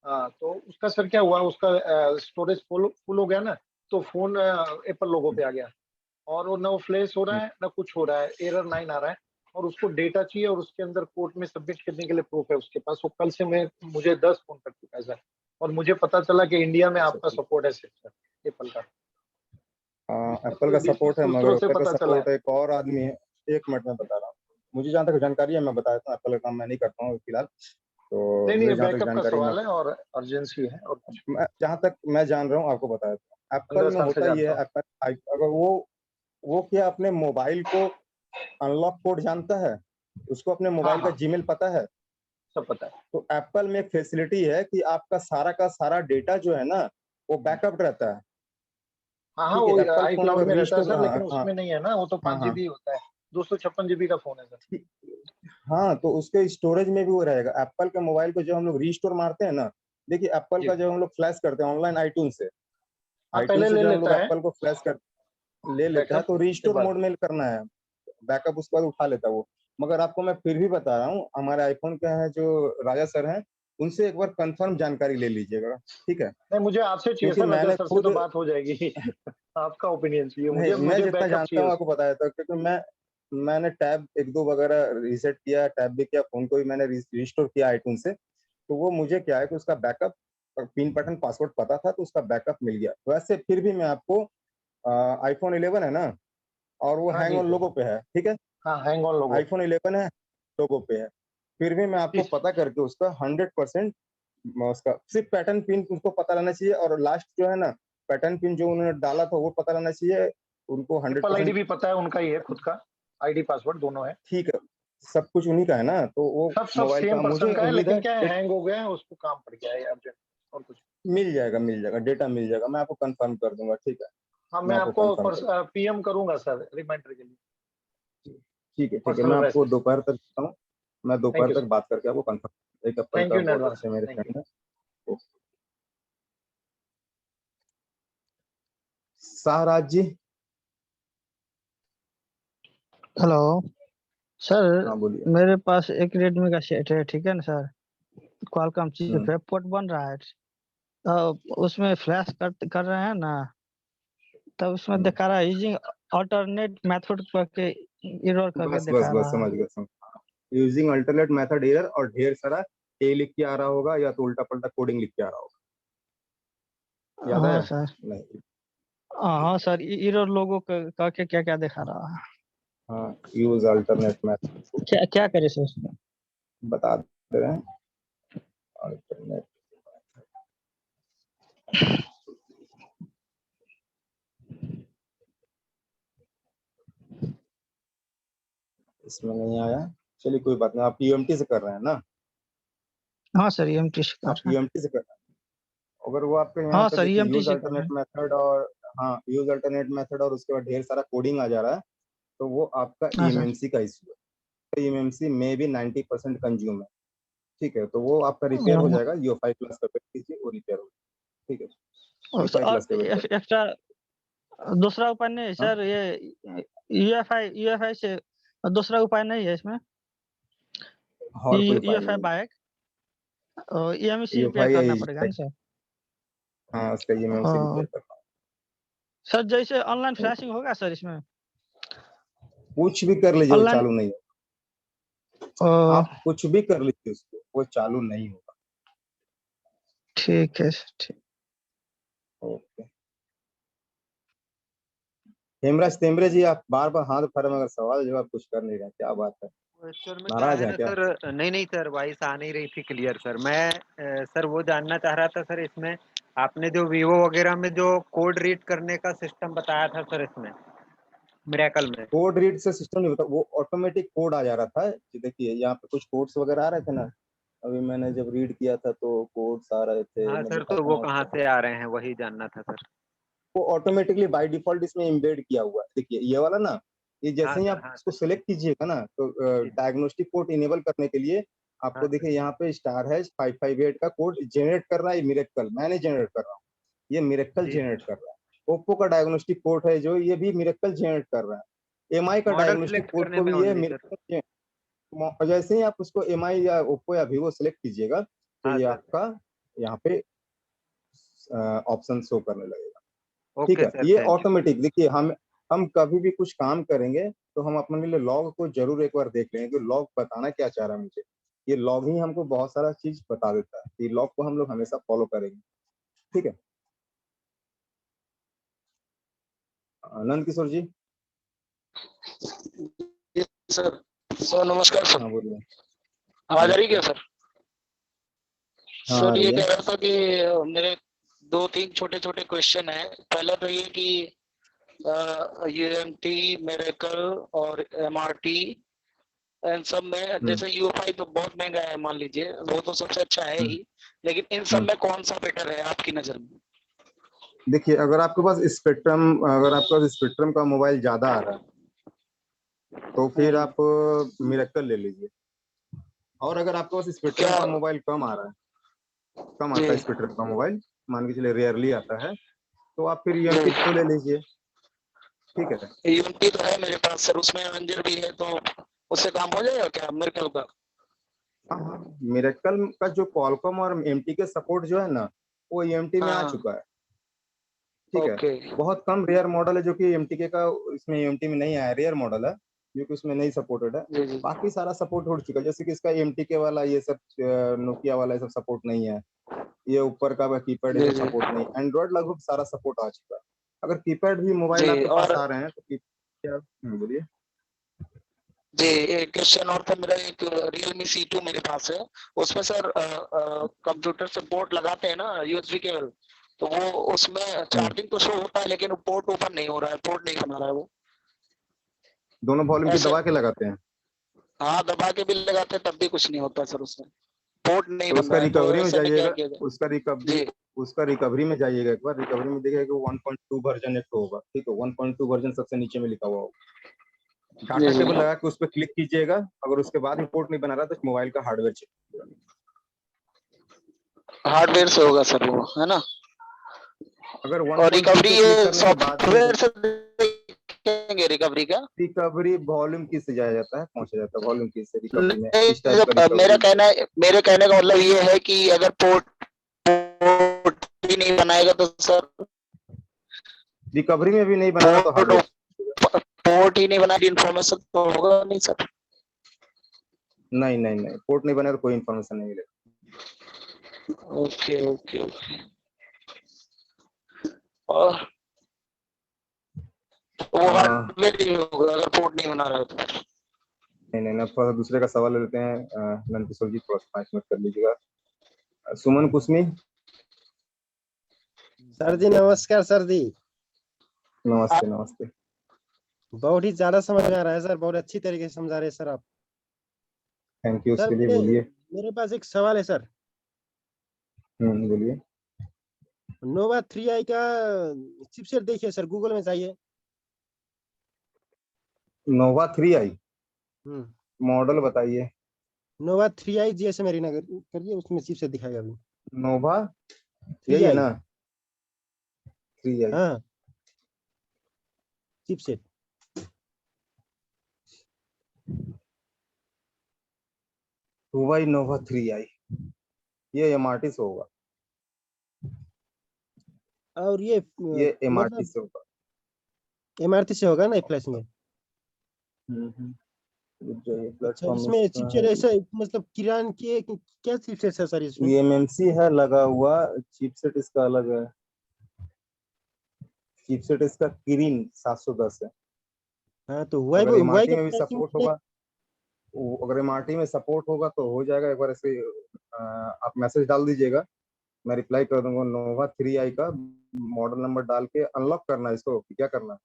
D: तो उसका सर क्या हुआ, उसका स्टोरेज फुल हो गया ना, तो फोन एप्पल लोगो पे आ गया, और वो ना वो फ्लैश हो रहा है ना कुछ हो रहा है, एरर 9 आ रहा है। और उसको डेटा चाहिए, और उसके अंदर कोर्ट में सबमिट करने के लिए प्रूफ है उसके पास। वो कल से मुझे 10 फोन कर चुका है सर, और मुझे पता चला कि इंडिया में आपका सपोर्ट है सिर्फ सर एप्पल का।
A: एप्पल का सपोर्ट है, मगर
D: सूत्रों से
A: एप्पल का
D: पता चला
A: सपोर्ट
D: है।
A: एक और आदमी है। 1 मिनट में बता रहा हूँ। मुझे जहाँ तक जानकारी है मैं बता देता हूँ, एप्पल का काम मैं नहीं करता हूँ फिलहाल। तो
D: नहीं,
A: मुझे
D: ये
A: जहाँ तक
D: बैकअप का
A: जानकारी है
D: सवाल है और अर्जेंसी है, और कुछ
A: मैं जहाँ तक मैं जान रहा हूँ आपको बता देता हूँ। एप्पल
D: 15
A: में
D: साल से
A: होता ये
D: जानता
A: है,
D: हूँ।
A: एप्पल अगर वो क्या अपने मोबाइल को अनलॉक कोड जानता है, उसको अपने
D: हाँ
A: मोबाइल का
D: हाँ,
A: जीमेल पता है।
D: सब पता है।
A: तो एप्पल में एक फैसिलिटी है कि आपका सारा का सारा डेटा जो है ना, वो बैकअप रहता है।
D: हाँ हाँ,
A: ठीक है,
D: वो
A: एप्पल
D: आई
A: फ़ोन
D: क्लाउड
A: अगर
D: में रहता है
A: रिस्टोर,
D: सर,
A: हाँ,
D: लेकिन
A: हाँ,
D: उसमें नहीं है ना, वो तो
A: हाँ,
D: 5
A: हाँ।
D: जीबी होता है। 256 जीबी का फोन है सर।
A: हाँ, तो उसके स्टोरेज में भी वो रहेगा। एप्पल के मोबाइल को जब हम लोग रीस्टोर मारते हैं ना, देखिए एप्पल
D: जी,
A: का जब हम लोग फ्लैश करते हैं ऑनलाइन आइट्यून्स से,
D: हाँ
A: आइट्यून्स
D: पहले
A: से
D: ले
A: जब हम लोग
D: लेता है
A: एप्पल को फ्लैश कर ले लेता है,
D: बैकअप,
A: तो
D: उसके
A: रीस्टोर
D: बाद।
A: मोड में करना है। बैकअप उसके बाद उठा लेता है वो। मगर आपको मैं फिर भी बता रहा हूँ, हमारे आईफ़ोन के हैं जो राजा सर हैं, उनसे एक बार कन्फर्म जानकारी ले लीजिएगा, ठीक है?
D: नहीं, मुझे आपसे चाहिए
A: क्योंकि
D: सर, राजा
A: मैंने
D: सर से
A: खुद
D: तो बात हो जाएगी। आपका ओपिनियन चाहिए
A: नहीं,
D: मुझे,
A: मैं
D: मुझे
A: जितना
D: बैकअप
A: जानता
D: चाहिए
A: हूँ आपको
D: उसका।
A: बताया था, क्योंकि मैंने टैब 1-2 वगैरह रीसेट किया, टैब भी किया, फ़ोन को भी मैंने रिस्टोर किया आइट्यून्स से। तो वो मुझे क्या है कि उसका बैकअप पिन पैटर्न पासवर्ड पता था, तो उसका बैकअप मिल गया। वैसे फिर भी मैं आपको आईफ़ोन 11 है ना, और वो
D: हाँ
A: हैंग
D: जी
A: ऑन
D: सर।
A: लोगो पे है, ठीक है?
D: हाँ, हैंग ऑन लोगो।
A: आईफ़ोन 11 है, लोगो पे है। फिर भी मैं आपको
D: इस
A: पता करके उसका 100% उसका सिर्फ़ पैटर्न पिन उसको पता रहना चाहिए, और लास्ट जो है ना, पैटर्न पिन जो उन्होंने डाला था वो पता रहना चाहिए। उनको
D: एप्पल आईडी
A: 100%
D: भी पता है, उनका ही है खुद का, आईडी पासवर्ड दोनों है।
A: ठीक है, सब कुछ उन्हीं का है ना, तो वो
D: सब
A: मोबाइल
D: सेम
A: का
D: पर्सन
A: मुझे
D: का है,
A: उम्मीद
D: लेकिन
A: है
D: क्या है, हैंग हो गया है, उसको काम पड़ गया है अर्जेंट, और कुछ।
A: मिल जाएगा, डेटा मिल जाएगा। मैं आपको कन्फर्म कर दूँगा, ठीक है?
D: हाँ, मैं
A: मैं आपको
D: आपको
A: कन्फर्म कर दूँगा।
D: पीएम करूंगा सर, रिमाइंडर के लिए,
A: ठीक है,
D: पर्सनल
A: मैं आपको
D: मैसेज।
A: दोपहर तक करता हूँ। मैं
D: थैंक
A: दोपहर
D: यू
A: तक
D: सर।
A: बात करके आपको कन्फर्म, एक एप्पल
D: थैंक
A: का
D: यू इन
A: बहुत
D: एडवांस।
A: अच्छे मेरे
D: थैंक यू।
A: फ्रेंड हैं। ओ शाहराज जी।
I: Hello sir.
A: हाँ, बोलिए।
I: मेरे पास एक रेडमी का सेट है, ठीक है ना सर। क्वालकॉम चिप
A: हुँ,
I: है, पोर्ट बन रहा है। उसमें फ्लैश कर रहे हैं ना, तब उसमें
A: हुँ।
I: दिखा रहा है यूजिंग अल्टरनेट मेथड करके, एरर करके
A: बस, बस,
I: दिखा
A: बस,
I: रहा है।
A: समझ गया, यूजिंग अल्टरनेट मेथड एरर, और ढेर सारा ए लिख के आ रहा होगा, या तो उल्टा-पल्टा कोडिंग लिख के आ रहा होगा। याद
I: हाँ
A: आया?
I: सर।
A: नहीं,
I: हाँ सर, एरर लोगों करके क्या क्या दिखा रहा है।
A: हाँ, यूज़ अल्टरनेट मेथड
I: क्या क्या करे सर उसमें।
A: बता दे रहे हैं। अल्टरनेट इसमें नहीं आया। चलिए कोई बात नहीं, आप यूएमटी से कर रहे हैं ना?
I: हाँ सर, EMT से कर
A: आप
I: रहे हैं।
A: यूएमटी से कर रहे हैं। अगर वो आपके यहाँ
N: हाँ
A: पे
N: सर,
A: देखिए यूज
N: EMTC का
A: अल्टरनेट
N: है।
A: मेथड और हाँ यूज अल्टरनेट मेथड और उसके बाद ढेर सारा कोडिंग आ जा रहा है, तो वो आपका
N: हाँ सर।
A: ईएमएमसी का इशू है। तो ईएमएमसी में भी 90% कंज्यूम है, ठीक है, तो वो आपका रिपेयर हो जाएगा। UEFI क्लास का वेट कीजिए, वो रिपेयर हो जाएगा, ठीक है। UEFI क्लास का वेट करिए।
N: एक्स्ट्रा दूसरा उपाय नहीं है सर? ये UEFI से दूसरा उपाय नहीं है इसमें?
A: और कोई उपाय
N: UEFI
A: नहीं है।
N: बायक EMC पे
A: UEFI
N: करना
A: यही
N: पड़ेगा ना सर?
A: हाँ, उसका ईएमएमसी रिपेयर करना।
N: सर जैसे ऑनलाइन फ्लैशिंग होगा सर इसमें?
A: कुछ भी कर लीजिए, वो
N: ऑनलाइन
A: चालू नहीं होगा। आप कुछ भी कर लीजिए उसको, वो चालू नहीं होगा।
N: ठीक है, ठीक।
A: ओके। हेमराज तेमरे जी, आप बार बार हाथ उठा रहे हैं, मगर सवाल जवाब कुछ कर नहीं रहे, क्या बात है?
O: सर में क्या
A: नाराज
O: है
A: है
O: ना
A: क्या?
O: सर, नहीं सर, वॉइस आ नहीं रही थी क्लियर सर। मैं सर वो जानना चाह रहा था सर, इसमें आपने जो वीवो वगैरह में जो कोड रीड करने का सिस्टम बताया था सर, इसमें मिरेकल में
A: कोड रीड से सिस्टम नहीं होता, वो ऑटोमेटिक कोड आ जा रहा था। देखिए यहाँ पे कुछ कोड्स वगैरह आ रहे थे ना, अभी मैंने जब रीड किया था तो कोड्स आ रहे थे,
O: हाँ
A: मैं
O: सर, तो
A: दिखाता
O: वो
A: हूँ
O: कहाँ
A: आपको।
O: से आ रहे हैं वही जानना था सर।
A: वो ऑटोमेटिकली बाय डिफॉल्ट इसमें एम्बेड किया हुआ है। देखिए ये वाला ना, ये
O: हाँ
A: जैसे ही
O: सर,
A: आप
O: हाँ
A: इसको
O: सर।
A: सिलेक्ट कीजिएगा ना, तो
O: जी।
A: डायग्नोस्टिक पोर्ट इनेबल करने के लिए
O: हाँ
A: आपको
O: सर।
A: देखिए यहाँ पे *558 का कोड जनरेट कर रहा है। मिरेकल मैं नहीं जनरेट कर रहा हूँ, ये मिरेकल
O: जी
A: जनरेट
O: सर।
A: कर रहा है। ओप्पो का डायग्नोस्टिक पोर्ट है जो, ये भी मिरेकल जनरेट कर रहा है। एमआई का
O: मॉडल
A: डायग्नोस्टिक
O: सिलेक्ट
A: पोर्ट
O: करने
A: को
O: में
A: भी ये
O: ओनली सर।
A: मिरेकल, जैसे ही आप उसको एमआई या ओप्पो या वीवो सिलेक्ट कीजिएगा, तो
O: हाँ
A: ये
O: सर।
A: आपका यहाँ पे ऑप्शन शो करने लगेगा, ठीक
O: ओके
A: है।
O: सर,
A: ये
O: थैंक यू।
A: ऑटोमेटिक, देखिए हम कभी भी कुछ काम करेंगे तो हम अपने लिए लॉग को जरूर एक बार देख लेंगे कि लॉग बताना क्या चाह रहा है मुझे। ये लॉग ही हमको बहुत सारा चीज बता देता है, ये लॉग को हम लोग हमेशा फॉलो करेंगे, ठीक है। नंद किशोर जी।
P: सर सर नमस्कार सर,
A: हाँ बोलिए।
P: आवाज आ रही
A: नमस्ते।
P: क्या सर?
A: हाँ आ
P: सर
A: रही
P: ये
A: है।
P: कह रहा था कि मेरे 2-3 छोटे छोटे क्वेश्चन है। पहला तो ये कि UMT, मिरेकल और MRT इन सब में, जैसे UEFI तो बहुत महंगा है मान लीजिए, वो तो सबसे अच्छा है ही, लेकिन इन सब में कौन सा बेटर है आपकी नजर में?
A: देखिए अगर आपके पास स्पेक्ट्रम का मोबाइल ज्यादा आ रहा है तो फिर आप मिरेकल ले लीजिए, और अगर आपके पास स्पेक्ट्रम का मोबाइल कम आ रहा है, कम आता है स्पेक्ट्रम का मोबाइल, मान के चलिए रेयरली आता है, तो आप फिर UMT Pro ले लीजिए, ठीक है।
P: UMT तो है मेरे पास सर, उसमें एवेंजर भी है, तो उससे काम हो जाएगा क्या मिरेकल का?
A: हाँ, मिरेकल का जो क्वालकॉम और MT के सपोर्ट जो है ना, वो EMT में आ चुका है, ठीक है। बहुत कम रेयर मॉडल है जो कि MTK का इसमें EMT में नहीं आया, रेयर मॉडल है जो कि उसमें नहीं सपोर्टेड है। बाकी सारा सपोर्ट हो चुका है, जैसे कि इसका MTK वाला ये सब, नोकिया वाला ये सब सपोर्ट नहीं है, ये ऊपर का कीपैड ये सब सपोर्ट नहीं, एंड्रॉइड लगभग सारा सपोर्ट आ चुका है। अगर कीपैड भी मोबाइल आपके पास आ रहे हैं तो बोलिए।
P: जी, एक क्वेश्चन और था मेरा, एक Realme C2 मेरे पास है, उसमें सर कंप्यूटर से पोर्ट लगाते हैं ना USB केबल, तो वो उसमें चार्जिंग तो शो होता है लेकिन वो पोर्ट ओपन नहीं हो रहा है, पोर्ट नहीं बना रहा है वो।
A: दोनों वॉल्यूम की दबा के लगाते हैं?
P: हाँ दबा के भी लगाते हैं तब भी कुछ नहीं होता सर, उसमें पोर्ट नहीं
A: तो
P: बन
A: उसका
P: रहा है, तो
A: रिकवरी में
P: ऐसे में क्या
A: जाइएगा,
P: किया जाए?
A: उसका रिकवरी में जाइएगा एक बार, रिकवरी में देखिएगा कि 1.2 वर्जन एक होगा, ठीक है। 1.2 वर्जन सबसे नीचे में लिखा हुआ होगा, डाटा केबल लगा के उस पर क्लिक कीजिएगा। अगर उसके बाद में पोर्ट नहीं बना रहा तो मोबाइल का हार्डवेयर चेक कीजिएगा।
P: हार्डवेयर से होगा सर वो, है ना?
A: अगर
P: और रिकवरी ये सॉफ्टवेयर से
A: देखेंगे, रिकवरी का रिकवरी वॉल्यूम की से जाया जाता है, पहुंचा जाता है वॉल्यूम की से रिकवरी में। इस टाइप का
P: मेरे कहने का मतलब ये है कि अगर पोर्ट ही नहीं बनाएगा तो सर,
A: रिकवरी में भी नहीं बनाएगा तो हार्डवेयर,
P: पोर्ट ही नहीं बनाएगी इन्फॉर्मेशन तो होगा नहीं सर।
A: नहीं पोर्ट नहीं बनेगा तो कोई इन्फॉर्मेशन नहीं मिलेगा।
P: Okay okay okay. और वो हार्डवेयर ही होगा अगर पोर्ट नहीं बना रहा है तो?
A: नहीं थोड़ा दूसरे का सवाल ले लेते हैं। नंद किशोर जी थोड़ा 5 मिनट कर लीजिएगा। सुमन कुसमी।
Q: सर जी नमस्कार सर जी।
A: नमस्ते।
Q: बहुत ही ज्यादा समझ में आ रहा है सर, बहुत अच्छी तरीके से समझा रहे हैं सर आप।
A: थैंक यू,
Q: सर
A: उसके लिए बोलिए।
Q: मेरे पास एक सवाल है सर।
A: बोलिए।
Q: नोवा 3i का चिपसेट देखिए सर, गूगल में जाइए।
A: नोवा 3i
Q: हम्म
A: मॉडल बताइए।
Q: नोवा 3i जैसे मेरी नगर करिए, उसमें चिपसेट दिखाएगा अभी।
A: नोवा यही है
Q: 3i
A: ना? 3i
Q: हाँ चिपसेट।
A: हुआई नोवा 3i, ये एमआरटी से होगा।
Q: और ये
A: ये एमआरटी
Q: मतलब
A: से होगा।
Q: एमआरटी से होगा ना फ्लैशिंग में?
A: प्लेटफॉर्म
Q: अच्छा, इसमें चिपसेट ऐसा मतलब किरान के क्या चिपसेट है सर इसमें?
A: ईएमएमसी है लगा हुआ, चिपसेट इसका अलग है। चिपसेट इसका किरिन 710 है।
Q: हाँ तो
A: अगर
Q: वाई
A: एमआरटी
Q: का
A: में भी
Q: फ्लैशिंग
A: सपोर्ट होगा, अगर एमआरटी में सपोर्ट होगा तो हो जाएगा। एक बार ऐसे आप मैसेज डाल दीजिएगा, मैं रिप्लाई कर दूंगा। नोवा 3i का मॉडल नंबर डाल के अनलॉक करना है इसको, क्या करना है?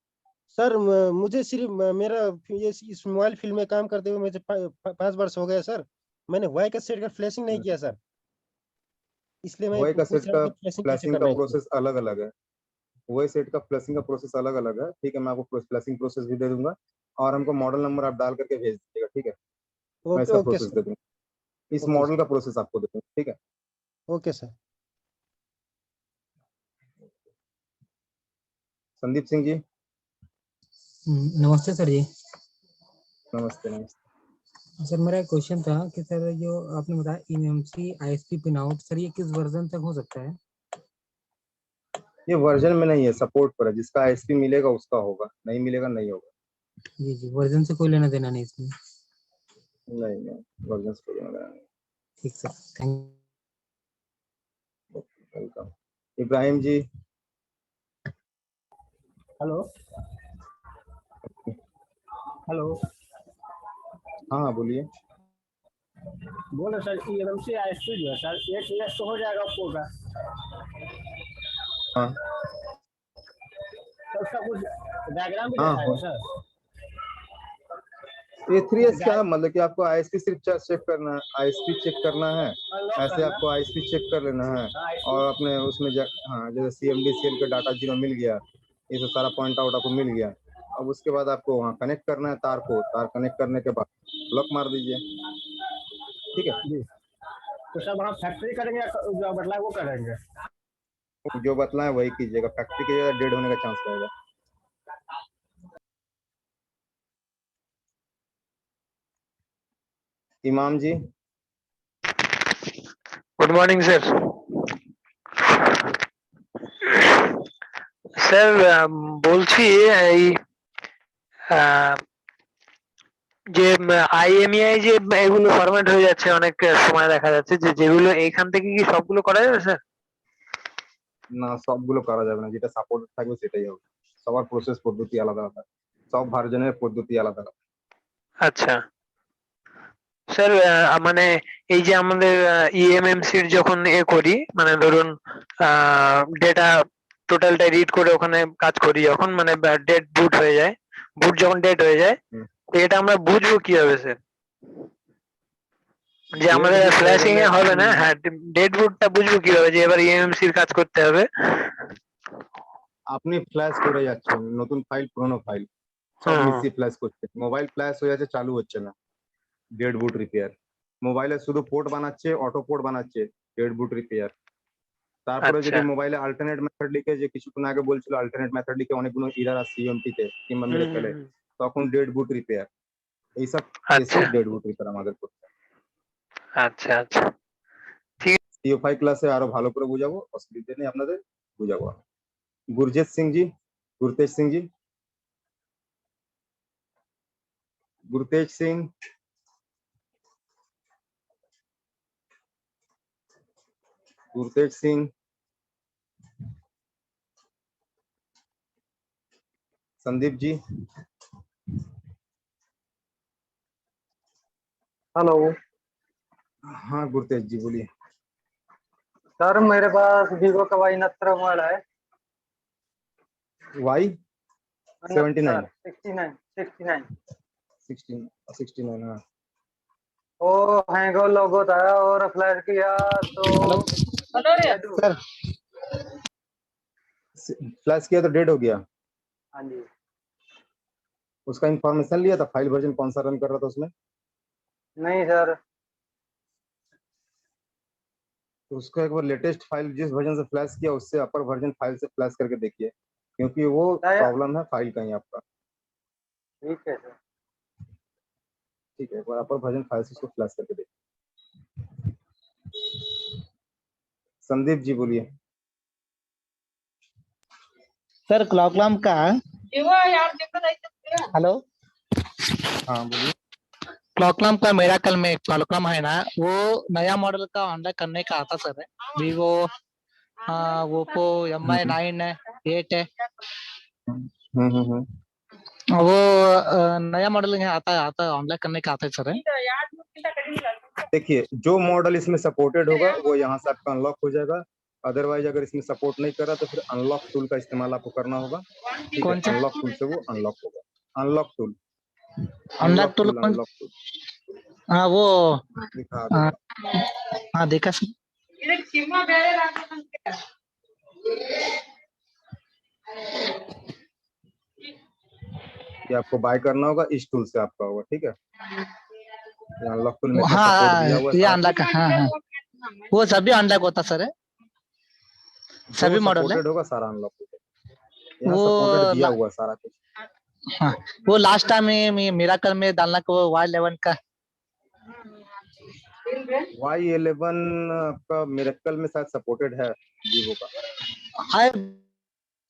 Q: सर मुझे सिर्फ मेरा ये इस मोबाइल फील्ड में काम करते हुए मुझे 5 वर्ष हो गए सर। मैंने वाई का सेट का फ्लैशिंग नहीं किया सर, इसलिए मैं
A: वही का सेट
Q: पूछ रहा
A: का
Q: हूँ कि फ्लैशिंग कैसे
A: फ्लैशिंग का
Q: करना है इसमें।
A: प्रोसेस अलग अलग है। वही सेट का फ्लैशिंग का प्रोसेस अलग अलग है। ठीक है, मैं आपको फ्लैशिंग प्रोसेस भी दे दूंगा, और हमको मॉडल नंबर आप डाल करके भेज दीजिएगा। ठीक है, मैं
Q: ओके
A: इसका
Q: ओके
A: प्रोसेस
Q: सर।
A: दे दूंगा, इस
Q: ओके
A: मॉडल का प्रोसेस आपको दे दूंगा। ठीक है,
Q: ओके सर।
A: संदीप सिंह जी।
R: नमस्ते सर जी।
A: नमस्ते नमस्ते।
R: सर मेरा एक क्वेश्चन था कि सर जो आपने बताया MMC ISP pin out, sir ये किस वर्जन तक हो सकता है?
A: ये वर्जन में नहीं है, सपोर्ट पर है। जिसका आईएसपी मिलेगा उसका होगा, नहीं मिलेगा नहीं होगा।
R: जी जी, वर्जन से कोई लेना देना नहीं इसमें?
A: नहीं नहीं, वर्जन से कोई लेना देना नहीं।
R: ठीक sir, thank
A: welcome. Ibrahim ji.
G: Hello hello.
A: हाँ बोलिए।
G: बोले सर ईएमसी आईएसपी जो है सर, एक ईयर तो हो जाएगा ओप्पो का?
A: हाँ
G: तो उसका कुछ डायग्राम भी
A: हाँ
G: दिखाएगा सर?
A: ये 3S क्या मतलब कि आपको आईएसपी सिर्फ चेक करना है, आईएसपी चेक करना है,
G: अनलॉक
A: ऐसे
G: करना।
A: आपको आईएसपी चेक कर लेना है। और अपने उसमें हाँ, जैसे सीएमडी सीएल का डाटा 0 मिल गया, ये सब सारा पॉइंट आउट आपको मिल गया। अब उसके बाद आपको वहाँ कनेक्ट करना है तार को, तार कनेक्ट करने के बाद लॉक मार दीजिए। ठीक है
G: जी, तो सब हम फैक्ट्री करेंगे या जो बतलाए वो करेंगे?
A: जो बतलाएं वही कीजिएगा, फैक्ट्री कीजिएगा डेड होने का चांस रहेगा। Imam ji.
S: Good morning sir. Sir বলছি এই যে আইএমইআই যে এগুলো ফরম্যাট হয়ে যাচ্ছে অনেক সময় দেখা যাচ্ছে, যে যেগুলো এইখান থেকে কি সবগুলো করা যাবে স্যার?
A: না সবগুলো করা যাবে না, যেটা সাপোর্ট থাকবে সেটাই হবে। সবার প্রসেস পদ্ধতি আলাদা আলাদা, সব ভার্জনের পদ্ধতি আলাদা আলাদা।
S: আচ্ছা স্যার, মানে এই যে আমাদের ইএমএমসির যখন করি, মানে ধরুন ডেটা টোটালটা রিড করে ওখানে কাজ করি, যখন মানে ডেট বুট হয়ে যায়, বুট যখন ডেট হয়ে যায়, তো এটা আমরা বুঝবো কিভাবে স্যার যে আমাদের ফ্ল্যাশিং এ হবে না? হ্যাঁ, ডেট বুটটা বুঝবো কিভাবে যে এবার ইএমএমসির কাজ করতে হবে?
A: আপনি ফ্ল্যাশ করে যাচ্ছেন, নতুন ফাইল পুরনো ফাইল সব মিশিয়ে ফ্ল্যাশ করছেন। মোবাইল ফ্ল্যাশ হয়ে যাচ্ছে, চালু হচ্ছে না, ডেড বুট রিপেয়ার। মোবাইলে শুধু পোর্ট বানাচ্ছে, অটো পোর্ট বানাচ্ছে, ডেড বুট রিপেয়ার। তারপরে যদি মোবাইলে অল্টারনেট মেথড লিখে, যে কিছুক্ষণ আগে বলছিল অল্টারনেট মেথড লিখে অনেকগুলো এরর আসছে ইএমপি তে কিংবা মিরাকেলে, তখন ডেড বুট রিপেয়ার। এইসব কেসে ডেড বুট রিপেয়ার আমাদের করতে হবে।
S: আচ্ছা আচ্ছা,
A: টিও5 ক্লাসে আরো ভালো করে বুঝাবো, অসুবিধা নেই, আপনাদের বুঝাবো। गुरजेत सिंह जी, गुरतेज सिंह जी, गुरतेज सिंह, गुरतेज सिंह, संदीप जी।
T: हेलो।
A: हाँ गुरतेज जी बोलिए।
T: सर मेरे पास वीवो का Y69 मोबाइल है।
A: Y79
T: 69
A: हाँ।
T: वो हैंग लॉग होता है और फ्लैश किया तो
Q: सर
A: फ्लैश किया तो डेड हो गया।
T: हाँ जी।
A: उसका इंफॉर्मेशन लिया था, फाइल वर्जन कौन सा रन कर रहा था उसमें?
T: नहीं सर।
A: तो उसका एक बार लेटेस्ट फाइल जिस वर्जन से फ्लैश किया उससे अपर वर्जन फाइल से फ्लैश करके देखिए, क्योंकि वो प्रॉब्लम है फाइल का ही आपका।
T: ठीक है सर।
A: ठीक है, एक बार अपर वर्जन फाइल से उसको फ्लैश करके देखिए। संदीप जी बोलिए।
N: सर क्लॉकलम का हेलो,
A: हाँ बोलिए।
I: क्लॉकलम का मेरा कल में क्लॉकलम है ना, वो नया मॉडल का ऑनलाइन करने का आता सर है। वीवो ओप्पो MI9 है, 8 है। वो नया मॉडल यहाँ आता ऑनलाइन करने का आता है सर है।
A: देखिए जो मॉडल इसमें सपोर्टेड होगा वो यहाँ से आपका अनलॉक हो जाएगा। अदरवाइज अगर इसमें सपोर्ट नहीं कर रहा तो फिर अनलॉक टूल का इस्तेमाल आपको करना होगा। ठीक है, अनलॉक टूल से वो अनलॉक होगा। अनलॉक टूल,
I: अनलॉक टूल कौन?
A: Unlock tool.
I: हाँ वो
A: दिखा
I: हाँ देखा सर।
A: ये आपको बाय करना होगा, इस टूल से आपका होगा। ठीक है, अनलॉक टूल में
I: हाँ
A: दिया हुआ
I: ये
A: है
I: अनलॉक, हाँ वो सभी अनलॉक होता सर है, सभी मॉडल है।
A: सपोर्टेड होगा सारा अनलॉक होगा। यहाँ
I: वो
A: सपोर्टेड दिया हुआ सारा कुछ।
I: हाँ वो लास्ट टाइम में मिराकल में डालना को Y11 का
A: Y11 आपका मिरेकल में शायद सपोर्टेड है, वीवो का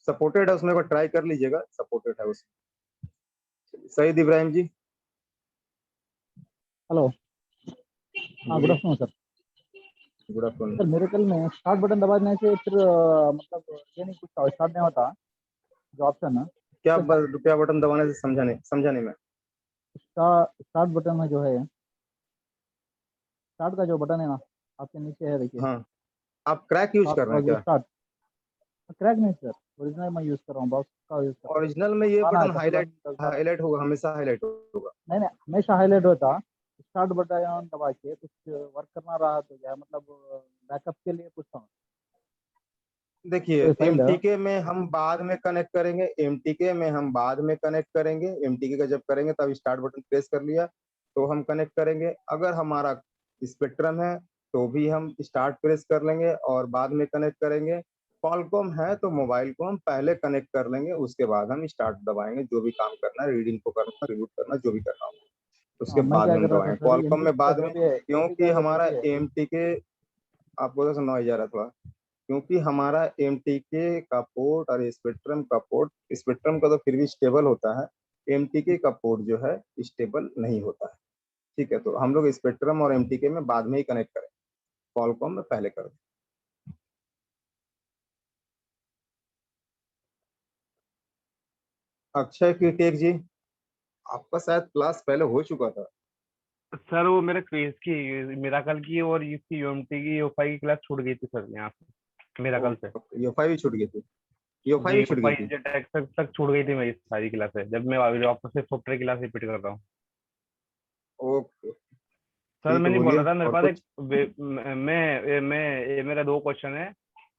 A: सपोर्टेड है उसमें, को ट्राई कर लीजिएगा, सपोर्टेड है उसमें। सईद इब्राहिम जी।
U: हेलो, हाँ good afternoon sir.
A: Good afternoon
U: sir miracle में स्टार्ट बटन दबाने से फिर मतलब ये नहीं कुछ स्टार्ट नहीं होता जो ऑप्शन है।
A: क्या बटन दबाने से समझा नहीं मैं।
U: स्टार्ट बटन में जो है, स्टार्ट का जो बटन है ना आपके नीचे है देखिए।
A: हाँ, आप क्रैक यूज कर रहे हैं क्या?
U: स्टार्ट क्रैक नहीं सर, ओरिजिनल में यूज कर रहा हूँ, बॉक्स का यूज कर रहा हूँ।
A: ओरिजिनल में ये बटन हाईलाइट होगा, हमेशा हाईलाइट होगा।
U: नहीं हमेशा हाईलाइट होता। स्टार्ट बटन दबा के कुछ वर्क करना रहा तो क्या मतलब बैकअप के लिए कुछ था।
A: देखिए एमटीके में हम बाद में कनेक्ट करेंगे, एमटीके का जब करेंगे तब स्टार्ट बटन प्रेस कर लिया तो हम कनेक्ट करेंगे। अगर हमारा स्पेक्ट्रम है तो भी हम स्टार्ट प्रेस कर लेंगे और बाद में कनेक्ट करेंगे। कॉलकॉम है तो मोबाइल को हम पहले कनेक्ट कर लेंगे, उसके बाद हम स्टार्ट दबाएंगे। जो भी काम करना है, रीडिंग को करना, रिबूट करना, जो भी करना होगा उसके बाद हम दबाएंगे। कॉलकॉम में बाद में, क्योंकि हमारा एमटीके आपको तो नॉइज आ रहा थोड़ा, क्योंकि हमारा एमटीके का पोर्ट और स्पेक्ट्रम का पोर्ट, स्पेक्ट्रम का तो फिर भी स्टेबल होता है, एमटीके का पोर्ट जो है स्टेबल नहीं होता है। ठीक है, तो हम लोग स्पेक्ट्रम और एमटीके में बाद में ही कनेक्ट करें, कॉलकॉम में पहले करें। अक्षय कीटेक जी, आपका शायद क्लास पहले हो चुका था।
V: सर वो मेरे क्विज की, मिराकल की और इसकी यूएमटी की यूएफआई की क्लास छूट गई थी सर यहाँ से, मिराकल से।
A: यूएफआई भी छूट गई थी, यूएफआई भी छूट गई थी।
V: तक छूट गई थी मेरी सारी क्लासें, जब मैं वापस से सॉफ्टवेयर क्लास रिपीट कर रहा हूँ।
A: ओके
V: सर मैं नहीं बोल रहा था, मेरे पास एक मैं मेरा 2 क्वेश्चन है,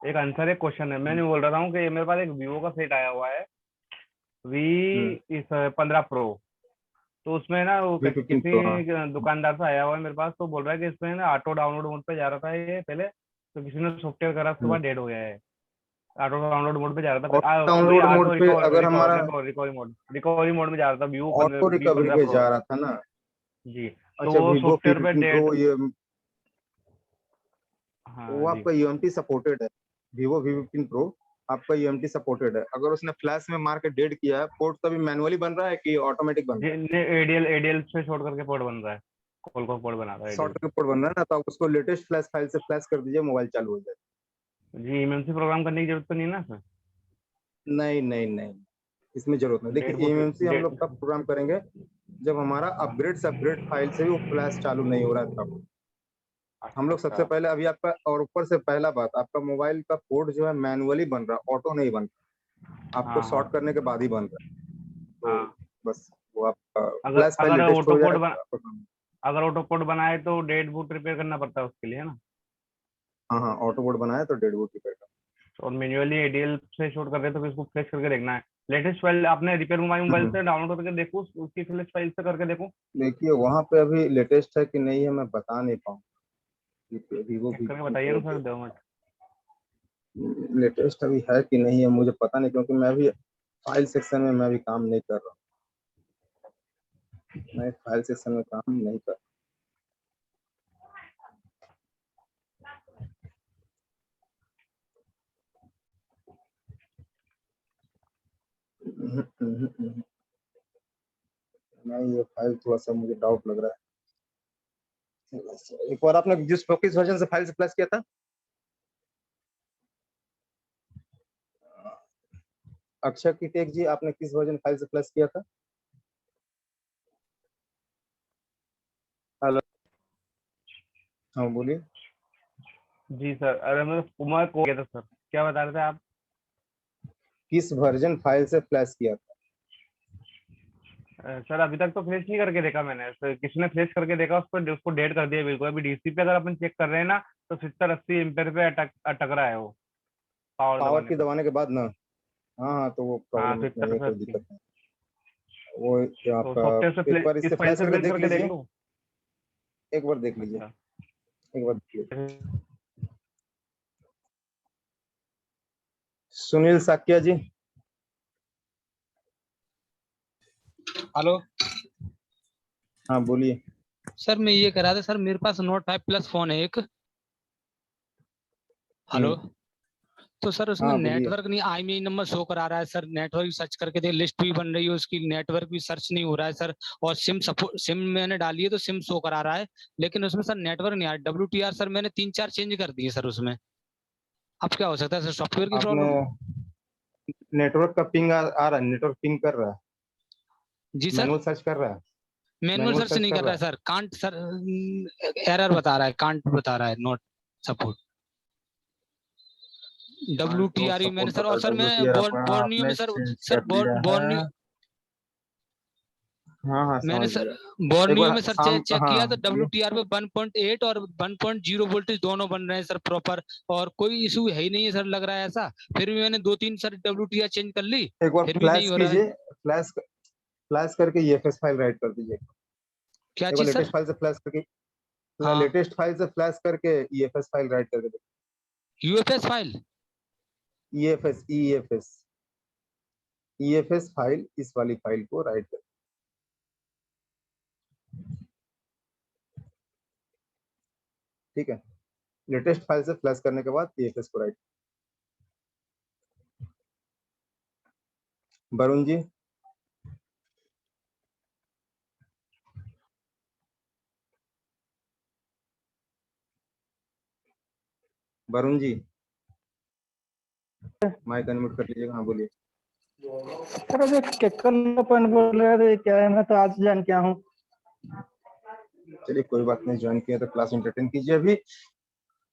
V: एक आंसर एक क्वेश्चन है। मैं नहीं बोल रहा हूँ कि मेरे पास एक वीवो का सेट आया हुआ है V15 Pro, तो उसमें ना वो किसी दुकानदार से आया हुआ है मेरे पास, तो बोल रहा है कि इसमें ना ऑटो डाउनलोड मोड पे जा रहा था ये पहले, तो किसी ने सॉफ्टवेयर करा उसके बाद डेड हो गया है। ऑटो डाउनलोड मोड पे जा रहा था,
A: डाउनलोड मोड पे अगर हमारा
V: रिकवरी मोड में जा रहा था, व्यू
A: ऑटो रिकवरी पे जा रहा था ना
V: जी।
A: अच्छा,
V: तो वो
A: वीवो
V: सॉफ्टवेयर पे डेड,
A: वो आपका यूएमटी सपोर्टेड है। वीवो V15 Pro आपका यूएमटी सपोर्टेड है। अगर उसने फ्लैश में मार के डेड किया है, पोर्ट तभी मैनुअली बन रहा है कि ऑटोमेटिक बन रहा है?
V: एडीएल से शॉर्ट करके पोर्ट बन रहा है, कॉलकॉम पोर्ट बना रहा है,
A: शॉर्ट करके पोर्ट बन रहा है ना, तो आप उसको लेटेस्ट फ्लैश फाइल से फ्लैश कर दीजिए, मोबाइल चालू हो जाएगा।
V: जी एमएमसी प्रोग्राम करने की जरूरत तो नहीं है ना सर?
A: नहीं, इसमें जरूरत नहीं। देखिए एमएमसी हम लोग तब प्रोग्राम करेंगे जब हमारा अपग्रेड फाइल से भी वो फ्लैश चालू नहीं हो रहा है तब हम लोग सबसे पहले अभी आपका, और ऊपर से पहला बात, आपका मोबाइल का पोर्ट जो है मैनुअली बन रहा है, ऑटो नहीं बन रहा, आपको शॉर्ट करने के बाद ही बन रहा है। तो बस वो आपका फ्लैश फाइल लेटेस्ट हो जाएगा।
V: अगर ऑटो पोर्ट बनाए तो डेड बूट रिपेयर करना पड़ता है उसके लिए, है ना?
A: हाँ ऑटो बोर्ड बनाया तो डेड बूट रिपेयर करना।
V: और मैन्युअली एडीएल से शूट कर रहे हैं तो फिर इसको फ्लैश करके देखना है। लेटेस्ट फाइल आपने रिपेयर मोबाइल से डाउनलोड करके देखो, उसकी फ्लैश फाइल से करके देखो।
A: देखिए वहाँ पे अभी लेटेस्ट है कि नहीं है मैं बता नहीं पाऊँ, वीवो
V: चेक करके बताइए ना सर 2 मिनट।
A: लेटेस्ट अभी है कि नहीं है मुझे पता नहीं, क्योंकि मैं भी फाइल सेक्शन में मैं भी काम नहीं कर रहा हूँ, मैं फाइल सेक्शन में काम नहीं कर रहा। नहीं ये फाइल थोड़ा सा मुझे डाउट लग रहा है। एक बार आपने जिस किस वर्जन से फाइल से प्लस किया था? अक्षय की टेक जी, आपने किस वर्जन फाइल से प्लस किया था? हेलो, हाँ बोलिए।
V: जी सर, अरे मैं कुमार को किया था सर, क्या बता रहे थे आप?
A: किस वर्जन फाइल से फ्लैश किया था?
V: सर अभी तक तो फ्लैश नहीं करके देखा मैंने सर, किसी ने फ्लैश करके देखा उसको डेट कर दिया बिल्कुल। अभी डीसी पे अगर अपन चेक कर रहे हैं ना तो 70-80 एम्पेयर पे अटक रहा है वो
A: पावर की दबाने के बाद ना। हाँ तो वो
V: हाँ
A: प्रॉब्लम नहीं है, कोई
V: 70-80।
A: दिक्कत नहीं। वो
V: तो
A: आपका
V: सॉफ्टवेयर से
A: एक बार
V: इस
A: इससे
V: फाइल
A: फ्लैश
V: से
A: करके
V: फ्लैश
A: देख
V: करके देख
A: लीजिए,
V: लूं?
A: एक बार देख लीजिए,
V: अच्छा।
A: एक बार देखिए। सुनील साकिया जी।
B: हेलो
A: हाँ बोलिए।
B: सर, मैं ये कह रहा था सर, मेरे पास नोट 5 प्लस फोन है एक। हेलो, तो सर उसमें
A: हाँ बोलिए।
B: नेटवर्क नहीं, IMEI नंबर शो करा रहा है सर, नेटवर्क सर्च करके देख, लिस्ट भी बन रही है उसकी, नेटवर्क भी सर्च नहीं हो रहा है सर। और सिम मैंने डाली है तो सिम शो करा रहा है, लेकिन उसमें सर नेटवर्क नहीं आ रहा। WTR सर मैंने 3-4 चेंज कर दिए सर उसमें। अब क्या हो सकता है सर, सॉफ्टवेयर की
A: आपने
B: प्रॉब्लम?
A: नेटवर्क का पिंग आ रहा है, नेटवर्क पिंग कर रहा है,
B: जी सर,
A: मैनुअल सर्च कर रहा है,
B: मैनुअल सर्च नहीं कर रहा है सर, कांट सर, एरर बता रहा है, कांट बता रहा है, नॉट सपोर्ट। WTR मैंने सर, और सर मैंने बोर्नियो में सर बोर्नियो
A: हाँ हाँ
B: मैंने
A: समझ
B: सर
A: गया।
B: बोर्नियो में सर
A: शाम
B: चेक किया तो
A: हाँ
B: WTR पे 1.8 और 1.0 वोल्टेज दोनों बन रहे हैं सर प्रॉपर, और कोई इशू है ही नहीं है सर, लग रहा है ऐसा। फिर भी मैंने 2-3 सर WTR चेंज कर ली,
A: एक बार
B: फिर भी नहीं
A: फ्लैश
B: हो रहा है।
A: कीजिए, फ्लैश करके EFS फाइल राइट कर दीजिए।
B: क्या
A: एक बार
B: चीज
A: लेटेस्ट
B: सर?
A: फाइल से फ्लैश करके,
B: हाँ,
A: लेटेस्ट फाइल से फ्लैश करके EFS फाइल राइट करके देखिए।
B: UFS फाइल,
A: EFS फाइल, इस वाली फाइल को राइट कर, ठीक है। लेटेस्ट फाइल से फ्लैश करने के बाद EFS को right. Varun ji. Varun ji mic unmute कर लीजिएगा। हाँ बोलिए।
U: सर जो केकन पॉइंट बोल रहे थे, क्या है, मैं तो आज जान के आया हूँ।
A: चलिए कोई बात नहीं, ज्वाइन किया तो क्लास एंटरटेन कीजिए अभी।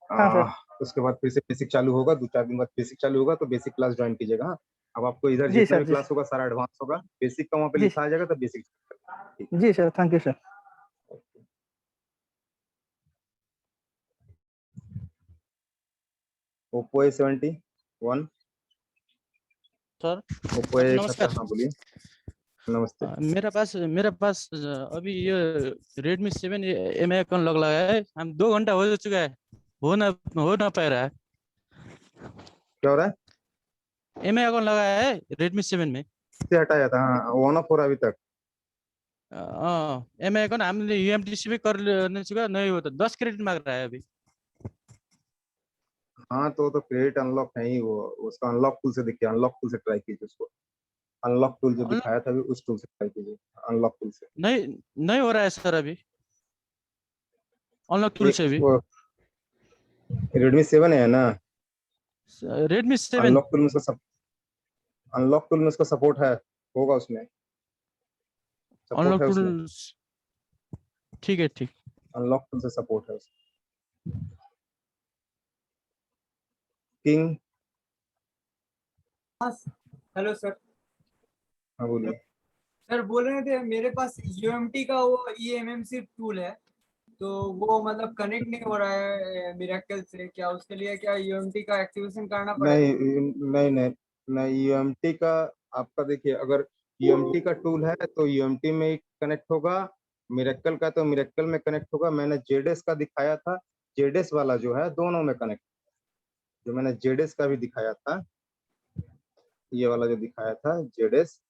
U: हाँ सर।
A: उसके बाद फिर से बेसिक चालू होगा, 2-4 दिन बाद बेसिक चालू होगा, तो बेसिक क्लास ज्वाइन कीजिएगा। हाँ अब आपको इधर
U: जी
A: जितना
U: सर,
A: भी क्लास होगा सारा एडवांस होगा, बेसिक का वहाँ पे
U: जी
A: लिखा आ जाएगा तो बेसिक।
U: जी sir, thank you sir.
A: Oppo A71
C: sir
A: Oppo A71।
C: नमस्कार।
A: हाँ बोलिए। नमस्ते।
C: मेरा पास अभी ये Redmi 7 MI अकाउंट लग लगा है, हम 2 घंटा हो चुका है, हो ना पा रहा है।
A: क्या हो रहा है?
C: MI अकाउंट लगाया है Redmi 7 में,
A: से हटाया था। हाँ ऑन ऑफ हो रहा अभी तक।
C: MI अकाउंट हमने UMTC भी करने चुका, नहीं होता, 10 क्रेडिट मांग रहा है अभी।
A: हाँ तो क्रेडिट अनलॉक है ही वो, उसका अनलॉक टूल से देखिए, अनलॉक टूल से ट्राई कीजिए उसको। अनलॉक टूल जो दिखाया था अभी, उस टूल से ट्राई कीजिए, अनलॉक टूल से।
C: नहीं हो रहा है सर अभी, अनलॉक टूल से भी।
A: Redmi 7 है ना?
C: Redmi 7
A: अनलॉक टूल में उसका अनलॉक टूल में उसका सपोर्ट है, होगा उसमें सपोर्ट
C: अनलॉक
A: है
C: टूल,
A: उसमें।
C: ठीक है, ठीक।
A: अनलॉक टूल से सपोर्ट है उसमें। किंग।
E: Hello sir.
A: हाँ बोलिए।
E: सर बोल रहे थे मेरे पास UMT का वो eMMC टूल है, तो वो मतलब कनेक्ट नहीं हो रहा है मिरेकल से, क्या उसके लिए क्या यूएमटी का एक्टिवेशन करना पड़ेगा?
A: नहीं यूएमटी का आपका देखिए, अगर यूएमटी का टूल है तो यूएमटी में ही कनेक्ट होगा, मिरेकल का तो मिरेकल में कनेक्ट होगा। मैंने जेडेस का दिखाया था, जेडेस वाला जो है दोनों में कनेक्ट, जो मैंने जेडेस का भी दिखाया था, ये वाला जो दिखाया था जेडेस,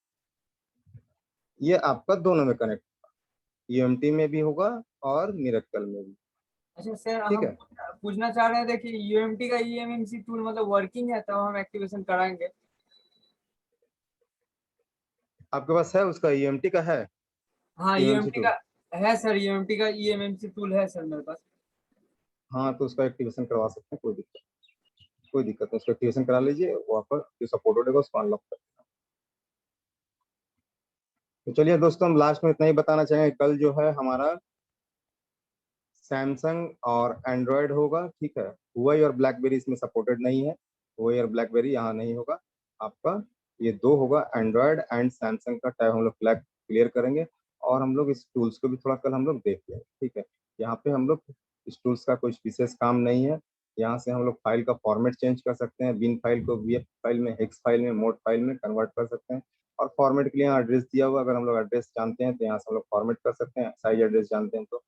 A: ये आपका दोनों में कनेक्ट होगा, यूएमटी में भी होगा और मिरेकल में भी।
E: अच्छा सर,
A: ठीक
E: हम
A: है,
E: पूछना चाह रहे हैं, देखिए यूएमटी का ईएमएमसी टूल मतलब वर्किंग है, तब हम एक्टिवेशन कराएंगे।
A: आपके पास है उसका ईएमटी का है?
E: हाँ
A: ईएमएमसी
E: यूएमटी
A: टूल,
E: का है सर, यूएमटी का ईएमएमसी टूल है सर मेरे पास।
A: हाँ तो उसका एक्टिवेशन करवा सकते हैं, कोई दिक्कत नहीं, उसका एक्टिवेशन करा लीजिए, वहाँ पर जो सपोर्ट होगा उसको अनलॉक कर देना। तो चलिए दोस्तों, हम लास्ट में इतना ही बताना चाहेंगे, कल जो है हमारा सैमसंग और एंड्रॉयड होगा, ठीक है। हुआई और ब्लैकबेरी इसमें सपोर्टेड नहीं है, हुआई और ब्लैकबेरी यहाँ नहीं होगा आपका, ये दो होगा, एंड्रॉयड एंड सैमसंग का टैब हम लोग फ्लैग क्लियर करेंगे। और हम लोग इस टूल्स को भी थोड़ा कल हम लोग देख लेंगे, ठीक है। यहाँ पे हम लोग इस टूल्स का कुछ विशेष काम नहीं है, यहाँ से हम लोग फाइल का फॉर्मेट चेंज कर सकते हैं, बिन फाइल को वीएफ फाइल में, हेक्स फाइल में, मोड फाइल में कन्वर्ट कर सकते हैं। और फॉर्मेट के लिए यहाँ एड्रेस दिया हुआ, अगर हम लोग एड्रेस जानते हैं तो यहाँ से हम लोग फॉर्मेट कर सकते हैं, साइज एड्रेस जानते हैं तो।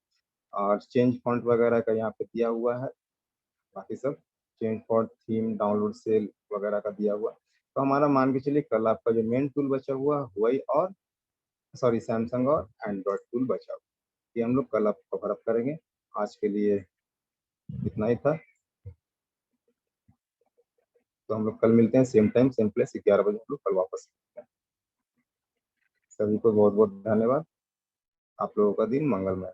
A: और चेंज फॉन्ट वगैरह का यहाँ पे दिया हुआ है, बाकी सब चेंज फॉन्ट, थीम, डाउनलोड सेल वगैरह का दिया हुआ। तो हमारा मान के चलिए कल आपका जो मेन टूल बचा हुआ हुआई और सैमसंग और एंड्रॉयड टूल बचा हुआ, ये हम लोग कल आप कवर अप करेंगे। आज के लिए इतना ही था, तो हम लोग कल मिलते हैं सेम टाइम सेम प्लेस, 11 बजे हम लोग कल वापस मिलते हैं। सभी को बहुत बहुत धन्यवाद, आप लोगों का दिन मंगलमय।